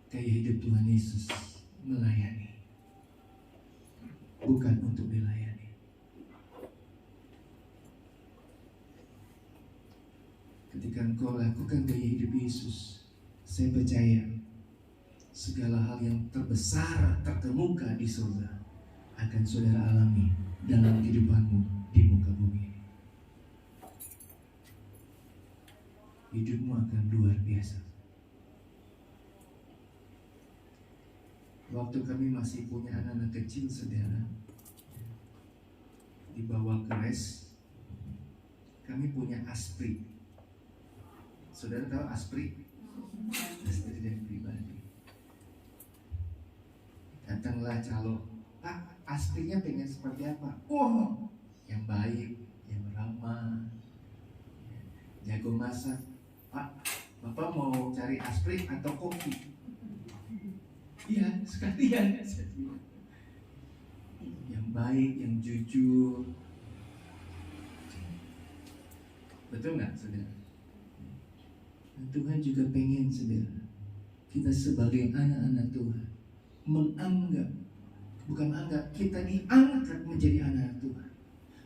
S4: gaya hidup Tuhan Yesus, melayani, bukan untuk dilayani. Ketika engkau lakukan gaya hidup Yesus, saya percaya segala hal yang terbesar, terkemuka di surga akan saudara alami dalam kehidupanmu di muka bumi. Hidupmu akan luar biasa. Waktu kami masih punya anak-anak kecil saudara, dibawa ke res, kami punya Aspri. Saudara tahu Aspri? Aspri dan pribadi. Datanglah calon, Pak, Asprinya pengen seperti apa? Wow, yang baik, yang ramah, jago masak. Pak, Bapak mau cari aspri atau kopi? Iya, sekalian. Yang baik, yang jujur. Betul nggak, saudara? Dan Tuhan juga pengen, saudara, kita sebagai anak-anak Tuhan menganggap, bukan anggap, kita diangkat menjadi anak Tuhan.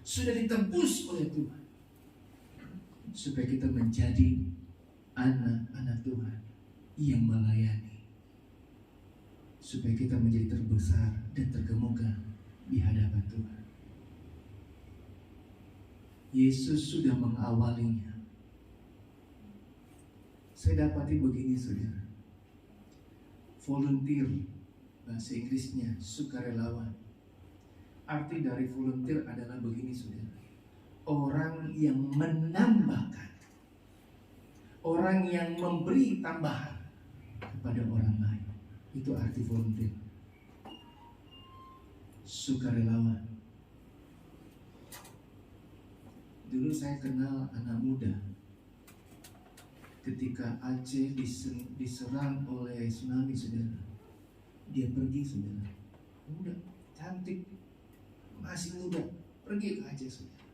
S4: Sudah ditebus oleh Tuhan, supaya kita menjadi anak-anak Tuhan yang melayani, supaya kita menjadi terbesar dan terkemuka di hadapan Tuhan. Yesus sudah mengawalinya. Saya dapati begini, saudara. Volunteer, bahasa Inggrisnya sukarelawan. Arti dari volunteer adalah begini, saudara. Orang yang menambahkan, orang yang memberi tambahan kepada orang lain. Itu arti volunteer. Sukarelawan. Dulu saya kenal anak muda. Ketika Aceh diserang oleh tsunami, saudara, dia pergi, saudara. Muda, cantik, masih muda, pergi ke Aceh, saudara.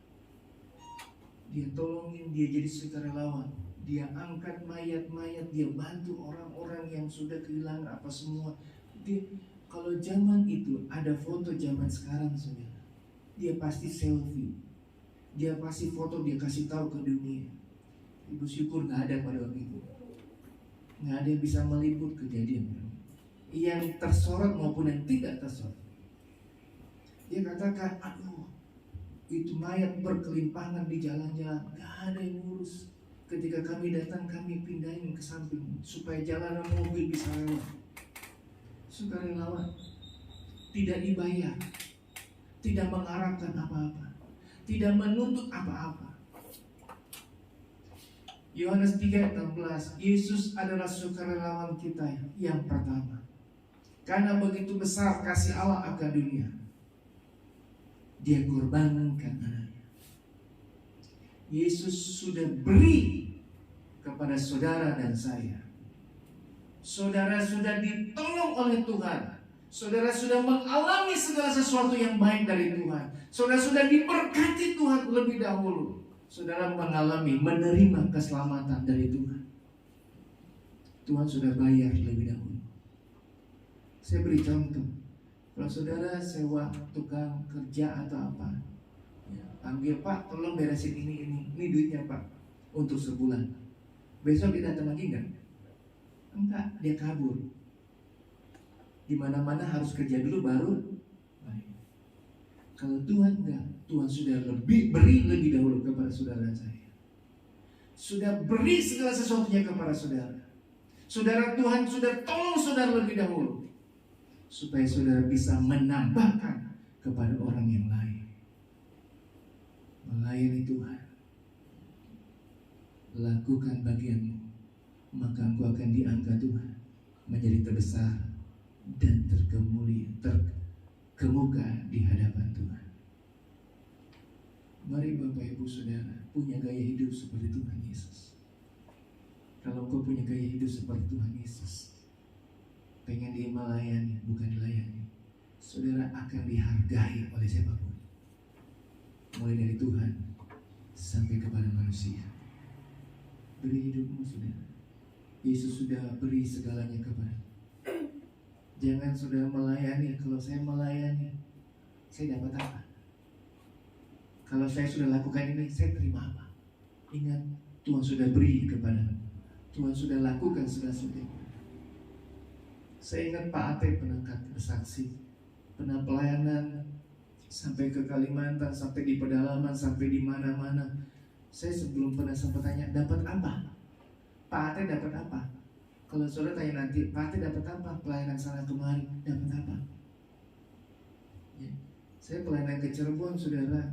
S4: Dia tolongin, dia jadi sukarelawan. Dia angkat mayat-mayat, dia bantu orang-orang yang sudah kehilangan apa semua. Dia, kalau zaman itu ada foto zaman sekarang, saudara, dia pasti selfie, dia pasti foto, dia kasih tahu ke dunia. Ibu syukur nggak ada pada waktu itu, nggak ada yang bisa meliput kejadian yang tersorot maupun yang tidak tersorot. Dia katakan, aduh, itu mayat berkelimpangan di jalan-jalan, nggak ada yang ngurus. Ketika kami datang, kami pindahin ke samping supaya jalanan mobil bisa lewat. Sukarelawan, tidak dibayar, tidak mengharapkan apa-apa, tidak menuntut apa-apa. Yohanes 3:16, Yesus adalah sukarelawan kita yang pertama. Karena begitu besar kasih Allah akan dunia, Dia korbankan anaknya. Yesus sudah beri kepada saudara dan saya. Saudara sudah ditolong oleh Tuhan. Saudara sudah mengalami segala sesuatu yang baik dari Tuhan. Saudara sudah diberkati Tuhan lebih dahulu. Saudara mengalami, menerima keselamatan dari Tuhan. Tuhan sudah bayar lebih dahulu. Saya beri contoh. Kalau saudara sewa tukang kerja atau apa, ya, panggil, Pak, tolong beresin ini duitnya, Pak, untuk sebulan. Besok dia datang lagi enggak? Enggak, dia kabur. Di mana-mana harus kerja dulu baru baik. Kalau Tuhan enggak, Tuhan sudah beri lebih dahulu kepada saudara dan saya. Sudah beri segala sesuatunya kepada saudara. Saudara, Tuhan sudah tolong saudara lebih dahulu, supaya saudara bisa menambahkan kepada orang yang lain. Melayani Tuhan. Lakukan bagianmu, maka engkau akan diangkat Tuhan menjadi terbesar dan terkemuka di hadapan Tuhan. Mari Bapak Ibu Saudara punya gaya hidup seperti Tuhan Yesus. Kalau engkau punya gaya hidup seperti Tuhan Yesus, pengen dia melayani, bukan dilayani, saudara akan dihargai oleh siapapun, mulai dari Tuhan sampai kepada manusia. Beri hidupmu, saudara. Yesus sudah beri segalanya kepada. Jangan saudara melayani, kalau saya melayani, saya dapat apa? Kalau saya sudah lakukan ini, saya terima apa? Ingat, Tuhan sudah beri kepada, Tuhan sudah lakukan segala sesuatu. Saya ingat Pak Ate pernah bersaksi, pernah pelayanan sampai ke Kalimantan, sampai di pedalaman, sampai di mana-mana. Saya sebelum pernah sempat tanya, dapat apa? Pak Ate dapat apa? Kalau saudara tanya nanti, Pak Ate dapat apa? Pelayanan sana kemari, dapat apa? Ya. Saya pelayanan ke Cirebon, saudara,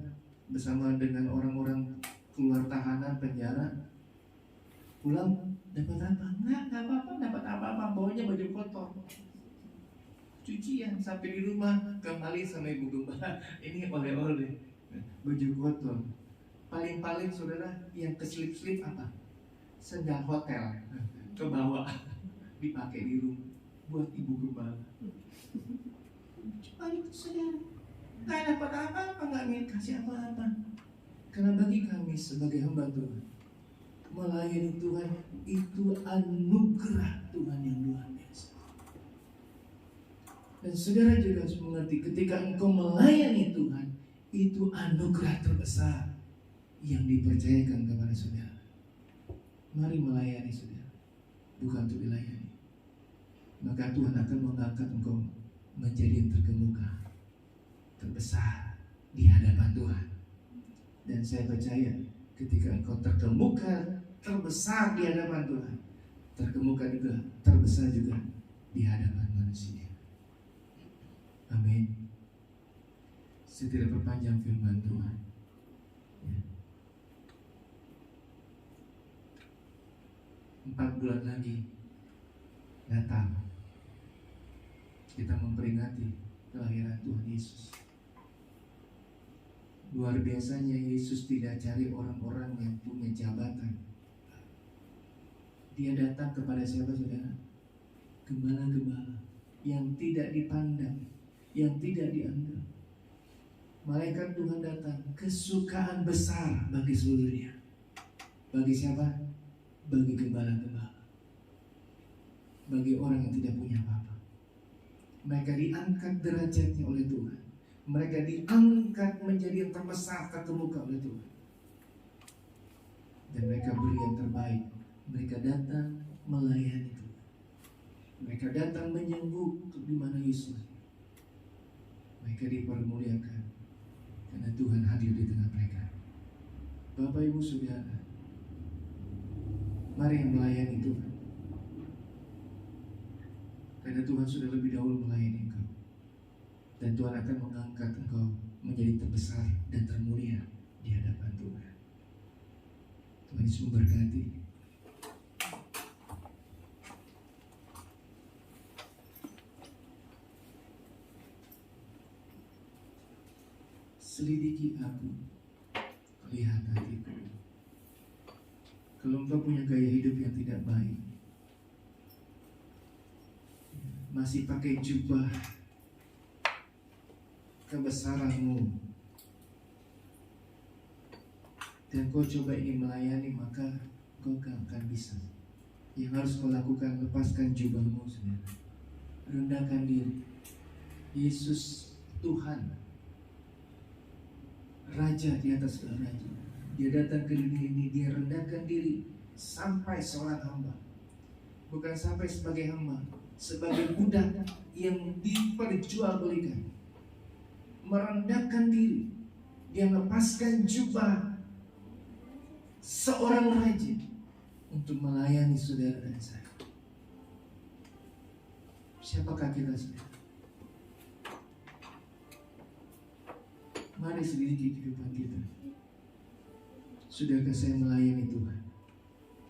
S4: bersama dengan orang-orang keluar tahanan penjara. Pulang, dapat apa? Nggak apa-apa, dapat apa-apa, bawanya baju kotor, cucian, sampai di rumah kembali sama ibu gembala, ini oleh-oleh. baju kotor. Paling-paling saudara yang keselip-selip apa? Sendal hotel ke bawah dipakai di rumah buat ibu gembala. Cuma itu saudara, nggak dapat apa-apa, nggak ingin kasih apa-apa. Karena bagi kami sebagai hamba Tuhan, melayani Tuhan itu anugerah Tuhan yang luar biasa. Dan saudara juga harus mengerti, ketika engkau melayani Tuhan, itu anugerah terbesar yang dipercayakan kepada saudara. Mari melayani saudara, bukan untuk dilayani. Maka Tuhan akan mengangkat engkau menjadi yang terkemuka, terbesar di hadapan Tuhan. Dan saya percaya ketika engkau terkemuka terbesar di hadapan Tuhan, terkemuka juga terbesar juga di hadapan manusia. Amin. Saya tidak perpanjang firman Tuhan. Ya. 4 bulan lagi Natal, kita memperingati kelahiran Tuhan Yesus. Luar biasanya Yesus tidak cari orang-orang yang punya jabatan. Dia datang kepada siapa saudara? Gembala-gembala yang tidak dipandang, yang tidak dianggap. Malaikat Tuhan datang, kesukaan besar bagi seluruh dunia. Bagi siapa? Bagi gembala-gembala, bagi orang yang tidak punya apa-apa. Mereka diangkat derajatnya oleh Tuhan. Mereka diangkat menjadi yang terbesar, terkemuka oleh Tuhan. Dan mereka beri yang terbaik. Mereka datang melayani Tuhan. Mereka datang menyambut di mana Yesus. Mereka dipermuliakan karena Tuhan hadir di tengah mereka. Bapak Ibu Saudara, mari melayani Tuhan. Karena Tuhan sudah lebih dahulu melayani engkau. Dan Tuhan akan mengangkat engkau menjadi terbesar dan termulia di hadapan Tuhan. Tuhan Yesus memberkati. Selidiki aku, lihat hatiku. Kalau engkau punya gaya hidup yang tidak baik, masih pakai jubah kebesaranmu, dan kau coba ingin melayani, maka kau gak akan bisa. Yang harus kau lakukan, lepaskan jubahmu, saudara. Rendahkan diri. Yesus Tuhan, Raja di atas segala raja. Dia datang ke dunia ini, dia rendahkan diri sampai seorang hamba. Bukan sampai sebagai hamba, sebagai budak yang diperjualbelikan. Merendahkan diri, dia melepaskan jubah seorang raja untuk melayani saudara dan saya. Siapakah kita, saudara? Mari selidiki kehidupan kita. Sudahkah saya melayani Tuhan?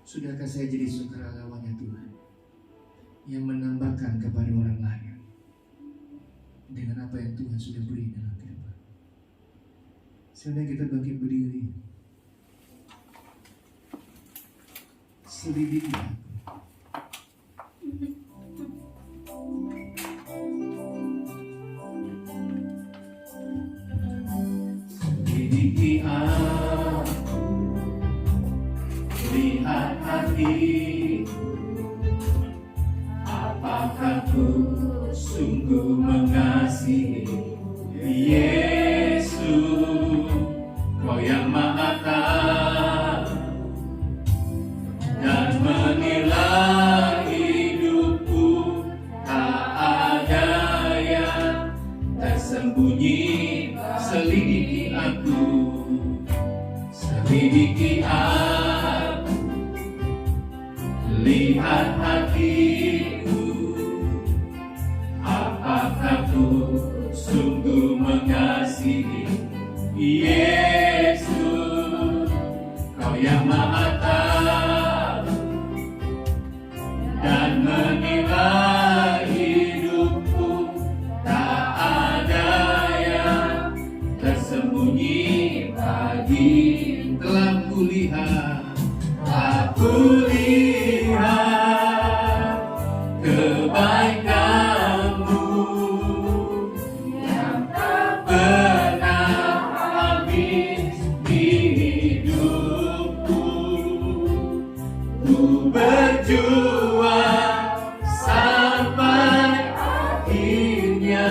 S4: Sudahkah saya jadi sukarelawannya Tuhan yang menambahkan kepada orang lain dengan apa yang Tuhan sudah beri dalam kehidupan? Sekarang kita bangkit berdiri. Selidiki aku. Selidiki aku, lihat hati. Apakah ku sungguh mengasihi Yesus, Kau yang Maha Tahu dan menilai hidupku, tak ada yang tersembunyi. Selidiki aku, selidiki aku, lihat hatiku. Apakah ku sungguh mengasihi Yesus, Kau yang Maha Tahu dan menilai hidupku, tak ada yang tersembunyi. telah kulihat kebaikan-Mu yang tak pernah habis di hidupku. Ku berjuang sampai akhirnya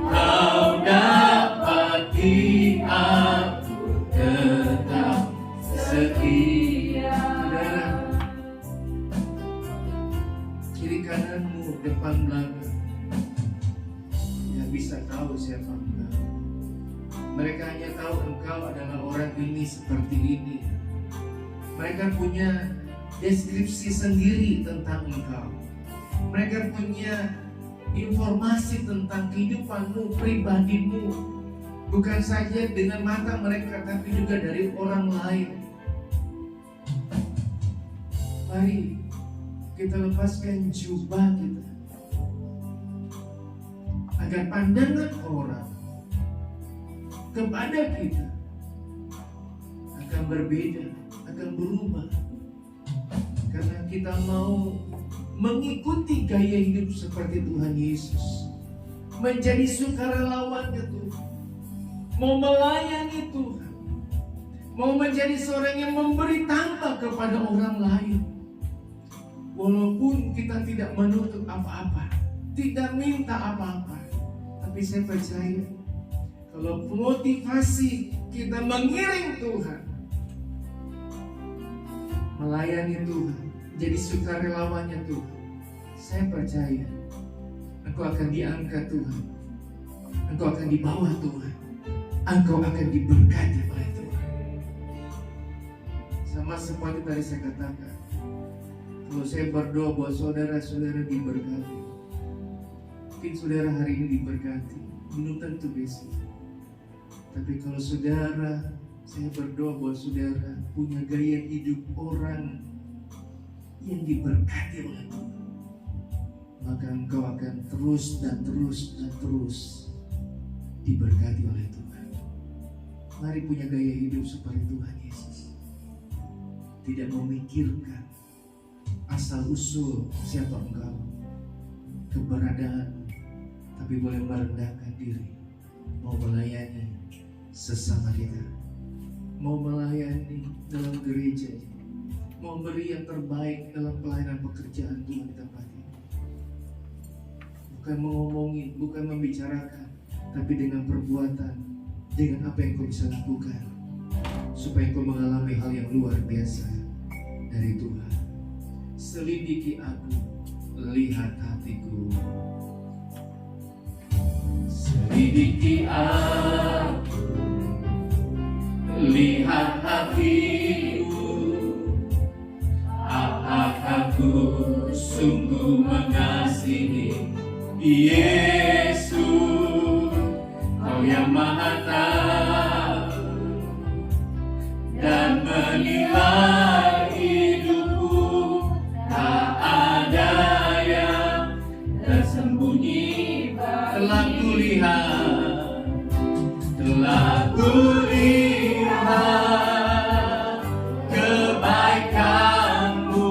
S4: Kau dapati aku tetap setia. Saudara, kiri kananmu, depan belakang, tidak bisa tahu siapa engkau. Mereka hanya tahu engkau adalah orang ini seperti ini. Mereka punya deskripsi sendiri tentang engkau. Mereka punya informasi tentang kehidupanmu, pribadimu, bukan saja dengan mata mereka, tapi juga dari orang lain. Mari kita lepaskan jubah kita, agar pandangan orang kepada kita akan berbeda, akan berubah, karena kita mau mengikuti gaya hidup seperti Tuhan Yesus, menjadi sukarelawannya Tuhan, mau melayani Tuhan, mau menjadi seorang yang memberi tambah kepada orang lain. Walaupun kita tidak menuntut apa-apa, tidak minta apa-apa, tapi saya percaya kalau motivasi kita mengiring Tuhan, melayani Tuhan, jadi sukarelawannya Tuhan, saya percaya engkau akan diangkat Tuhan, engkau akan dibawa Tuhan, engkau akan diberkati oleh Tuhan. Sama seperti tadi saya katakan, kalau saya berdoa buat saudara-saudara diberkati, mungkin saudara hari ini diberkati, belum tentu besok. Tapi kalau saudara, saya berdoa buat saudara punya gaya hidup orang yang diberkati oleh Tuhan, maka engkau akan terus dan terus dan terus diberkati oleh Tuhan. Mari punya gaya hidup seperti Tuhan Yesus, tidak memikirkan asal usul siapa engkau, keberadaan, tapi boleh merendahkan diri, mau melayani sesama kita, mau melayani dalam gereja, mau beri yang terbaik dalam pelayanan pekerjaan Tuhan di tempat ini. Bukan mengomongin, bukan membicarakan, tapi dengan perbuatan, dengan apa yang kau bisa lakukan, supaya kau mengalami hal yang luar biasa dari Tuhan. Selidiki aku, lihat hatiku. Selidiki aku, lihat hatiku. Apakah aku sungguh mengasihi Yesus, Kau yang Maha Tahu dan menilai hidupku, tak ada yang tersembunyi. Telah kulihat, telah kulihat kebaikan-Mu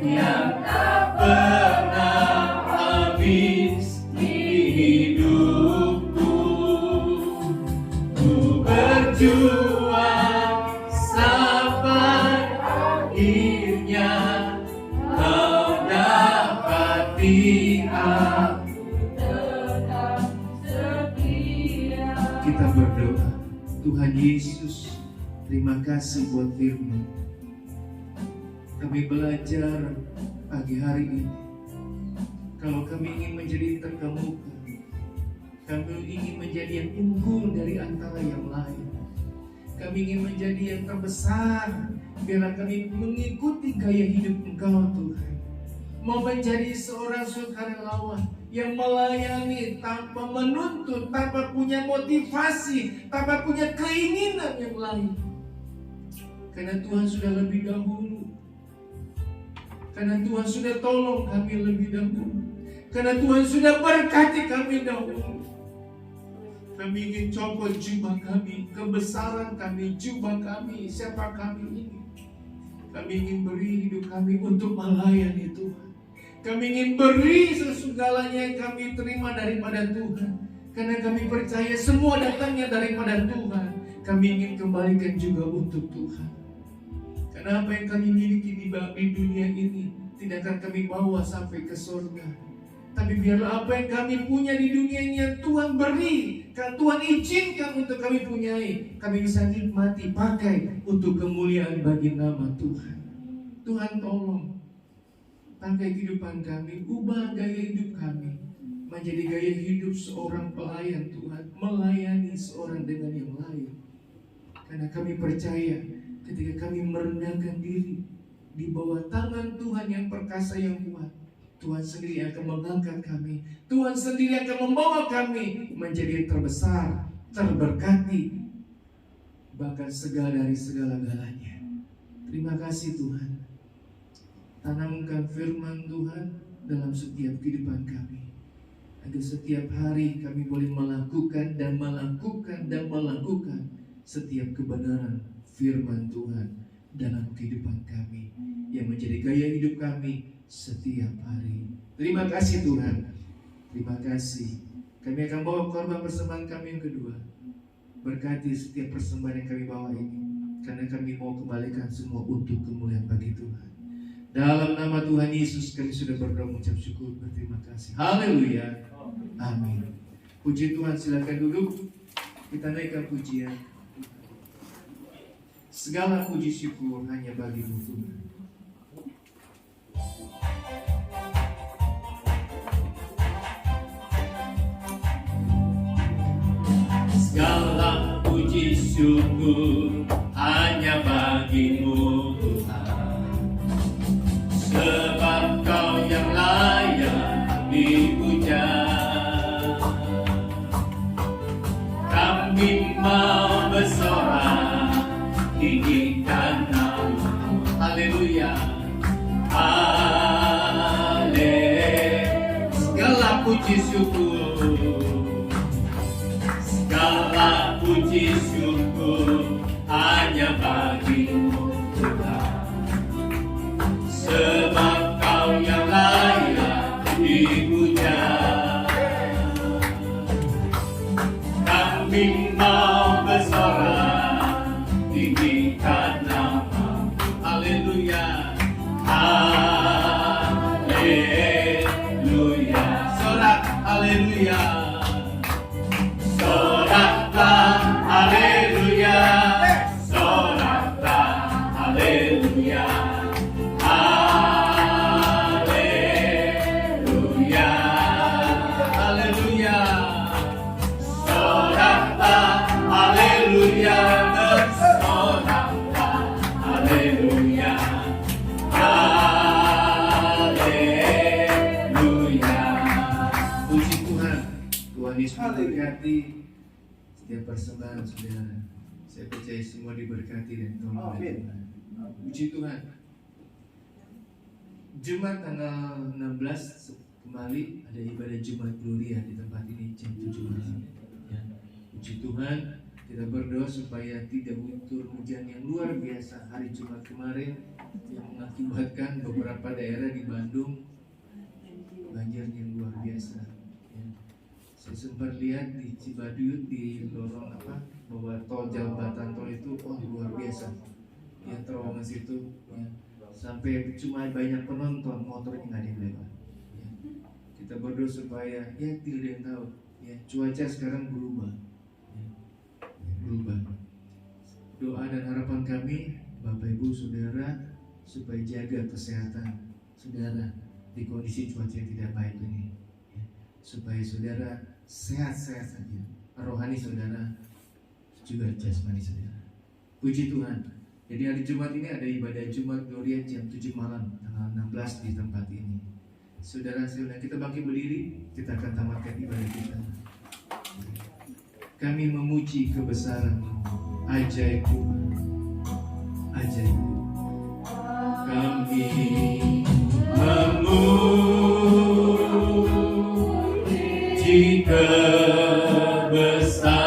S4: yang tak pernah habis di hidupku. Ku berjuang sampai akhirnya Kau dapati aku. Kita berdoa, Tuhan Yesus, terima kasih buat firman. Kami belajar pagi hari ini, kalau kami ingin menjadi terkemuka, kami ingin menjadi yang unggul dari antara yang lain, kami ingin menjadi yang terbesar, biarlah kami mengikuti gaya hidup Engkau Tuhan. Mau menjadi seorang sukarelawan yang melayani tanpa menuntut, tanpa punya motivasi, tanpa punya keinginan yang lain. Karena Tuhan sudah lebih dahulu, karena Tuhan sudah tolong kami lebih dahulu, karena Tuhan sudah berkati kami dahulu. Kami ingin copot jubah kami, kebesaran kami, jubah kami, siapa kami ini. Kami ingin beri hidup kami untuk melayani Tuhan. Kami ingin beri segalanya yang kami terima daripada Tuhan. Karena kami percaya semua datangnya daripada Tuhan. Kami ingin kembalikan juga untuk Tuhan. Karena apa yang kami miliki di dunia ini tidak akan kami bawa sampai ke surga. Tapi biarlah apa yang kami punya di dunia ini yang Tuhan beri, kan Tuhan izinkan untuk kami punyai, kami bisa nikmati, pakai untuk kemuliaan bagi nama Tuhan. Tuhan tolong pakai kehidupan kami, ubah gaya hidup kami menjadi gaya hidup seorang pelayan Tuhan, melayani seorang dengan yang lain. Karena kami percaya ketika kami merendahkan diri di bawah tangan Tuhan yang perkasa yang kuat, Tuhan sendiri akan mengangkat kami. Tuhan sendiri akan membawa kami menjadi terbesar, terberkati, bahkan dari segala-galanya. Terima kasih Tuhan. Tanamkan firman Tuhan dalam setiap kehidupan kami, agar setiap hari kami boleh melakukan setiap kebenaran firman Tuhan dalam kehidupan kami, yang menjadi gaya hidup kami setiap hari. Terima kasih Tuhan. Terima kasih. Kami akan bawa korban persembahan kami yang kedua. Berkati setiap persembahan yang kami bawa ini, karena kami mau kembalikan semua untuk kemuliaan bagi Tuhan. Dalam nama Tuhan Yesus kami sudah berdoa mengucap syukur, berterima kasih. Haleluya. Amin. Puji Tuhan, silakan duduk. Kita naikkan pujian. Segala puji syukur hanya bagi-Mu Tuhan.
S7: Segala puji syukur hanya bagi-Mu Tuhan, sebab Kau yang layak dipuja. Kami mau bersorak tinggikan nama-Mu. Haleluya. Segala puji syukur, segala puji syukur hanya bagi-Mu Tuhan, sebab Kau yang layak dipuja. Kami mau bersorak tinggikan nama-Mu. Haleluya. Haleluya. Sorak haleluya. Soraklah haleluya. Soraklah haleluya. Haleluya. Haleluya. Soraklah haleluya. Soraklah haleluya. Haleluya.
S4: Puji Tuhan. Tuhan Yesus memberkati setiap persembahan saudara. Saya percaya semua diberkati dan tolong oleh Tuhan. Puji Tuhan. Jumat tanggal 16 kembali ada ibadah Jumat Gloria di tempat ini jam 7 malam. Ya. Puji Tuhan, kita berdoa supaya tidak turun hujan yang luar biasa hari Jumat kemarin yang mengakibatkan beberapa daerah di Bandung banjir yang luar biasa. Ya. Saya sempat lihat di Cibaduyut di lorong bahwa tol jembatan tol itu luar biasa. Ya, terowongan situ ya. Sampai cuma banyak penonton, motornya nggak ada yang lewat. Ya. Kita berdoa supaya tidak ada yang tahu. Ya, cuaca sekarang berubah. Ya. Berubah. Doa dan harapan kami, Bapak Ibu Saudara, supaya jaga kesehatan saudara di kondisi cuaca yang tidak baik ini. Ya. Supaya saudara sehat-sehat saja. Rohani saudara juga jasmani saudara. Puji Tuhan. Jadi hari Jumat ini ada ibadah Jumat Gloria jam 7 malam tanggal 16 di tempat ini. Saudara-saudara, kita bangkit berdiri, kita akan tamatkan ibadah kita. Kami memuji kebesaran-Mu, ajaib Tuhan, ajaib. Kami memuji kebesaran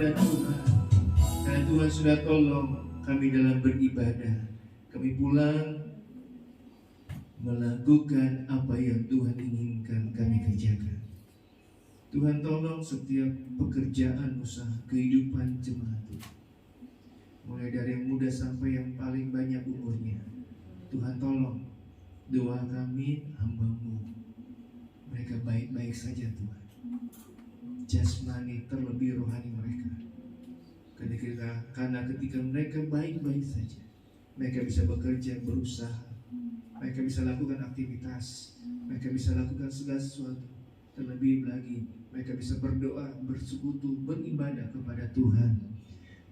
S4: kepada Tuhan. Karena Tuhan sudah tolong kami dalam beribadah. Kami pulang melakukan apa yang Tuhan inginkan kami kerjakan. Tuhan tolong setiap pekerjaan usaha kehidupan jemaat Tuhan, mulai dari yang muda sampai yang paling banyak umurnya. Tuhan tolong doa kami, hamba-Mu, mereka baik-baik saja Tuhan, jasmani terlebih rohani mereka. Karena ketika mereka baik-baik saja, mereka bisa bekerja, berusaha, mereka bisa lakukan aktivitas, mereka bisa lakukan segala sesuatu. Terlebih lagi, mereka bisa berdoa, bersekutu, beribadah kepada Tuhan.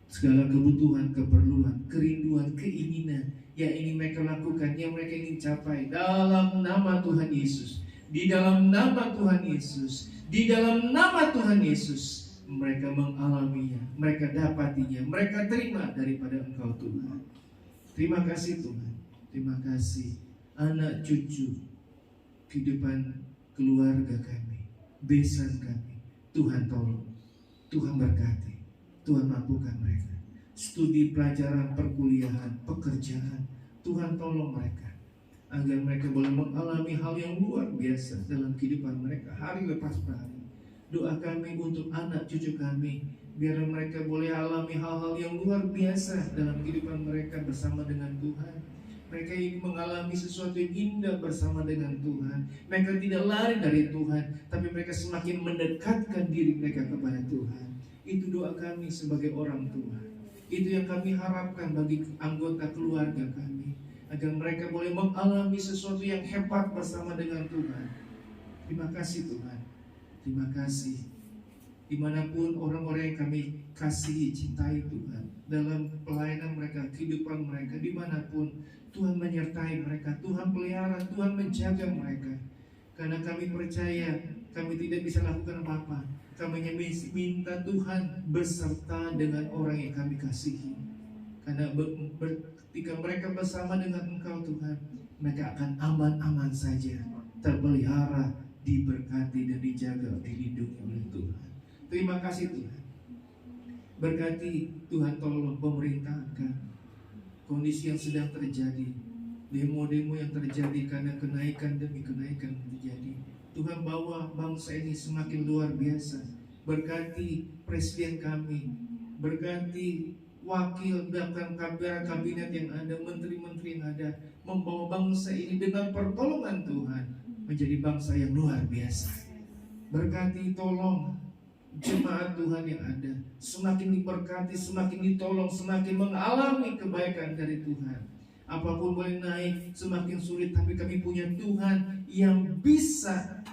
S4: Segala kebutuhan, keperluan, kerinduan, keinginan yang ingin mereka lakukan, yang mereka ingin capai dalam nama Tuhan Yesus, di dalam nama Tuhan Yesus, di dalam nama Tuhan Yesus, mereka mengalaminya, mereka dapatinya, mereka terima daripada Engkau Tuhan. Terima kasih Tuhan, terima kasih anak cucu, kehidupan keluarga kami, besan kami, Tuhan tolong, Tuhan berkati, Tuhan mampukan mereka. Studi, pelajaran, perkuliahan, pekerjaan, Tuhan tolong mereka, agar mereka boleh mengalami hal yang luar biasa dalam kehidupan mereka hari lepas hari. Doa kami untuk anak cucu kami, biar mereka boleh alami hal-hal yang luar biasa dalam kehidupan mereka bersama dengan Tuhan. Mereka ingin mengalami sesuatu yang indah bersama dengan Tuhan. Mereka tidak lari dari Tuhan, tapi mereka semakin mendekatkan diri mereka kepada Tuhan. Itu doa kami sebagai orang tua. Itu yang kami harapkan bagi anggota keluarga kami, agar mereka boleh mengalami sesuatu yang hebat bersama dengan Tuhan. Terima kasih Tuhan, terima kasih. Dimanapun orang-orang yang kami kasihi, cintai Tuhan, dalam pelayanan mereka, kehidupan mereka, dimanapun Tuhan menyertai mereka, Tuhan pelihara, Tuhan menjaga mereka. Karena kami percaya kami tidak bisa lakukan apa-apa, kami hanya minta Tuhan beserta dengan orang yang kami kasihi. Karena ketika mereka bersama dengan Engkau Tuhan, mereka akan aman-aman saja, terpelihara, diberkati dan dijaga, dilindungi oleh Tuhan. Terima kasih Tuhan. Berkati Tuhan, tolong pemerintahan kami. Kondisi yang sedang terjadi, demo-demo yang terjadi karena kenaikan demi kenaikan terjadi, Tuhan bawa bangsa ini semakin luar biasa. Berkati presiden kami, berkati wakil dan kabinet yang ada, menteri-menteri yang ada, membawa bangsa ini dengan pertolongan Tuhan menjadi bangsa yang luar biasa. Berkati, tolong jemaat Tuhan yang ada semakin diberkati, semakin ditolong, semakin mengalami kebaikan dari Tuhan. Apapun boleh naik, semakin sulit, tapi kami punya Tuhan yang bisa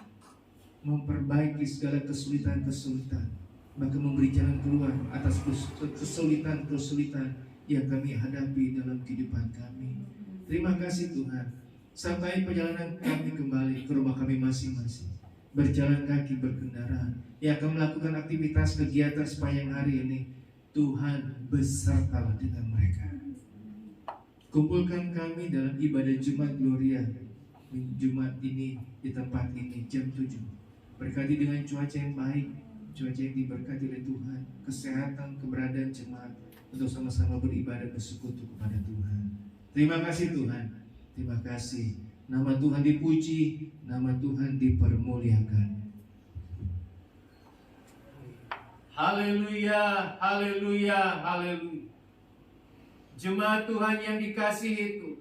S4: memperbaiki segala kesulitan-kesulitan, bahkan memberi jalan keluar atas kesulitan-kesulitan yang kami hadapi dalam kehidupan kami. Terima kasih Tuhan. Sampai perjalanan kami kembali ke rumah kami masing-masing, berjalan kaki, berkendara, yang akan melakukan aktivitas kegiatan sepanjang hari ini, Tuhan besertalah dengan mereka. Kumpulkan kami dalam ibadah Jumat Gloria Jumat ini di tempat ini jam 7. Berkati dengan cuaca yang baik, cuaca yang diberkati oleh Tuhan, kesehatan, keberadaan jemaat untuk sama-sama beribadah bersekutu kepada Tuhan. Terima kasih Tuhan, terima kasih. Nama Tuhan dipuji, nama Tuhan dipermuliakan.
S7: Haleluya, haleluya, haleluya. Jemaat Tuhan yang dikasihi itu,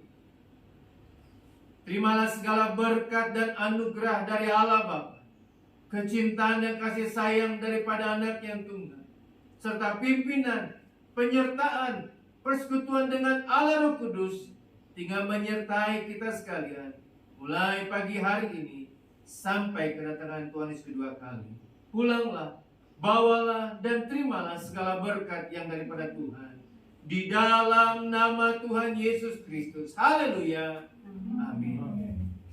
S7: terimalah segala berkat dan anugerah dari Allah Bapa, kecintaan dan kasih sayang daripada anak yang tunggal, serta pimpinan, penyertaan, persekutuan dengan Allah Roh Kudus, tinggal menyertai kita sekalian, mulai pagi hari ini sampai kedatangan Tuhan Yesus kedua kali. Pulanglah, bawalah dan terimalah segala berkat yang daripada Tuhan. Di dalam nama Tuhan Yesus Kristus. Haleluya. Amin.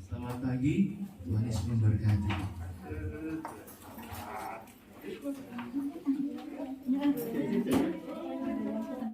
S4: Selamat pagi, Tuhan Yesus memberkati.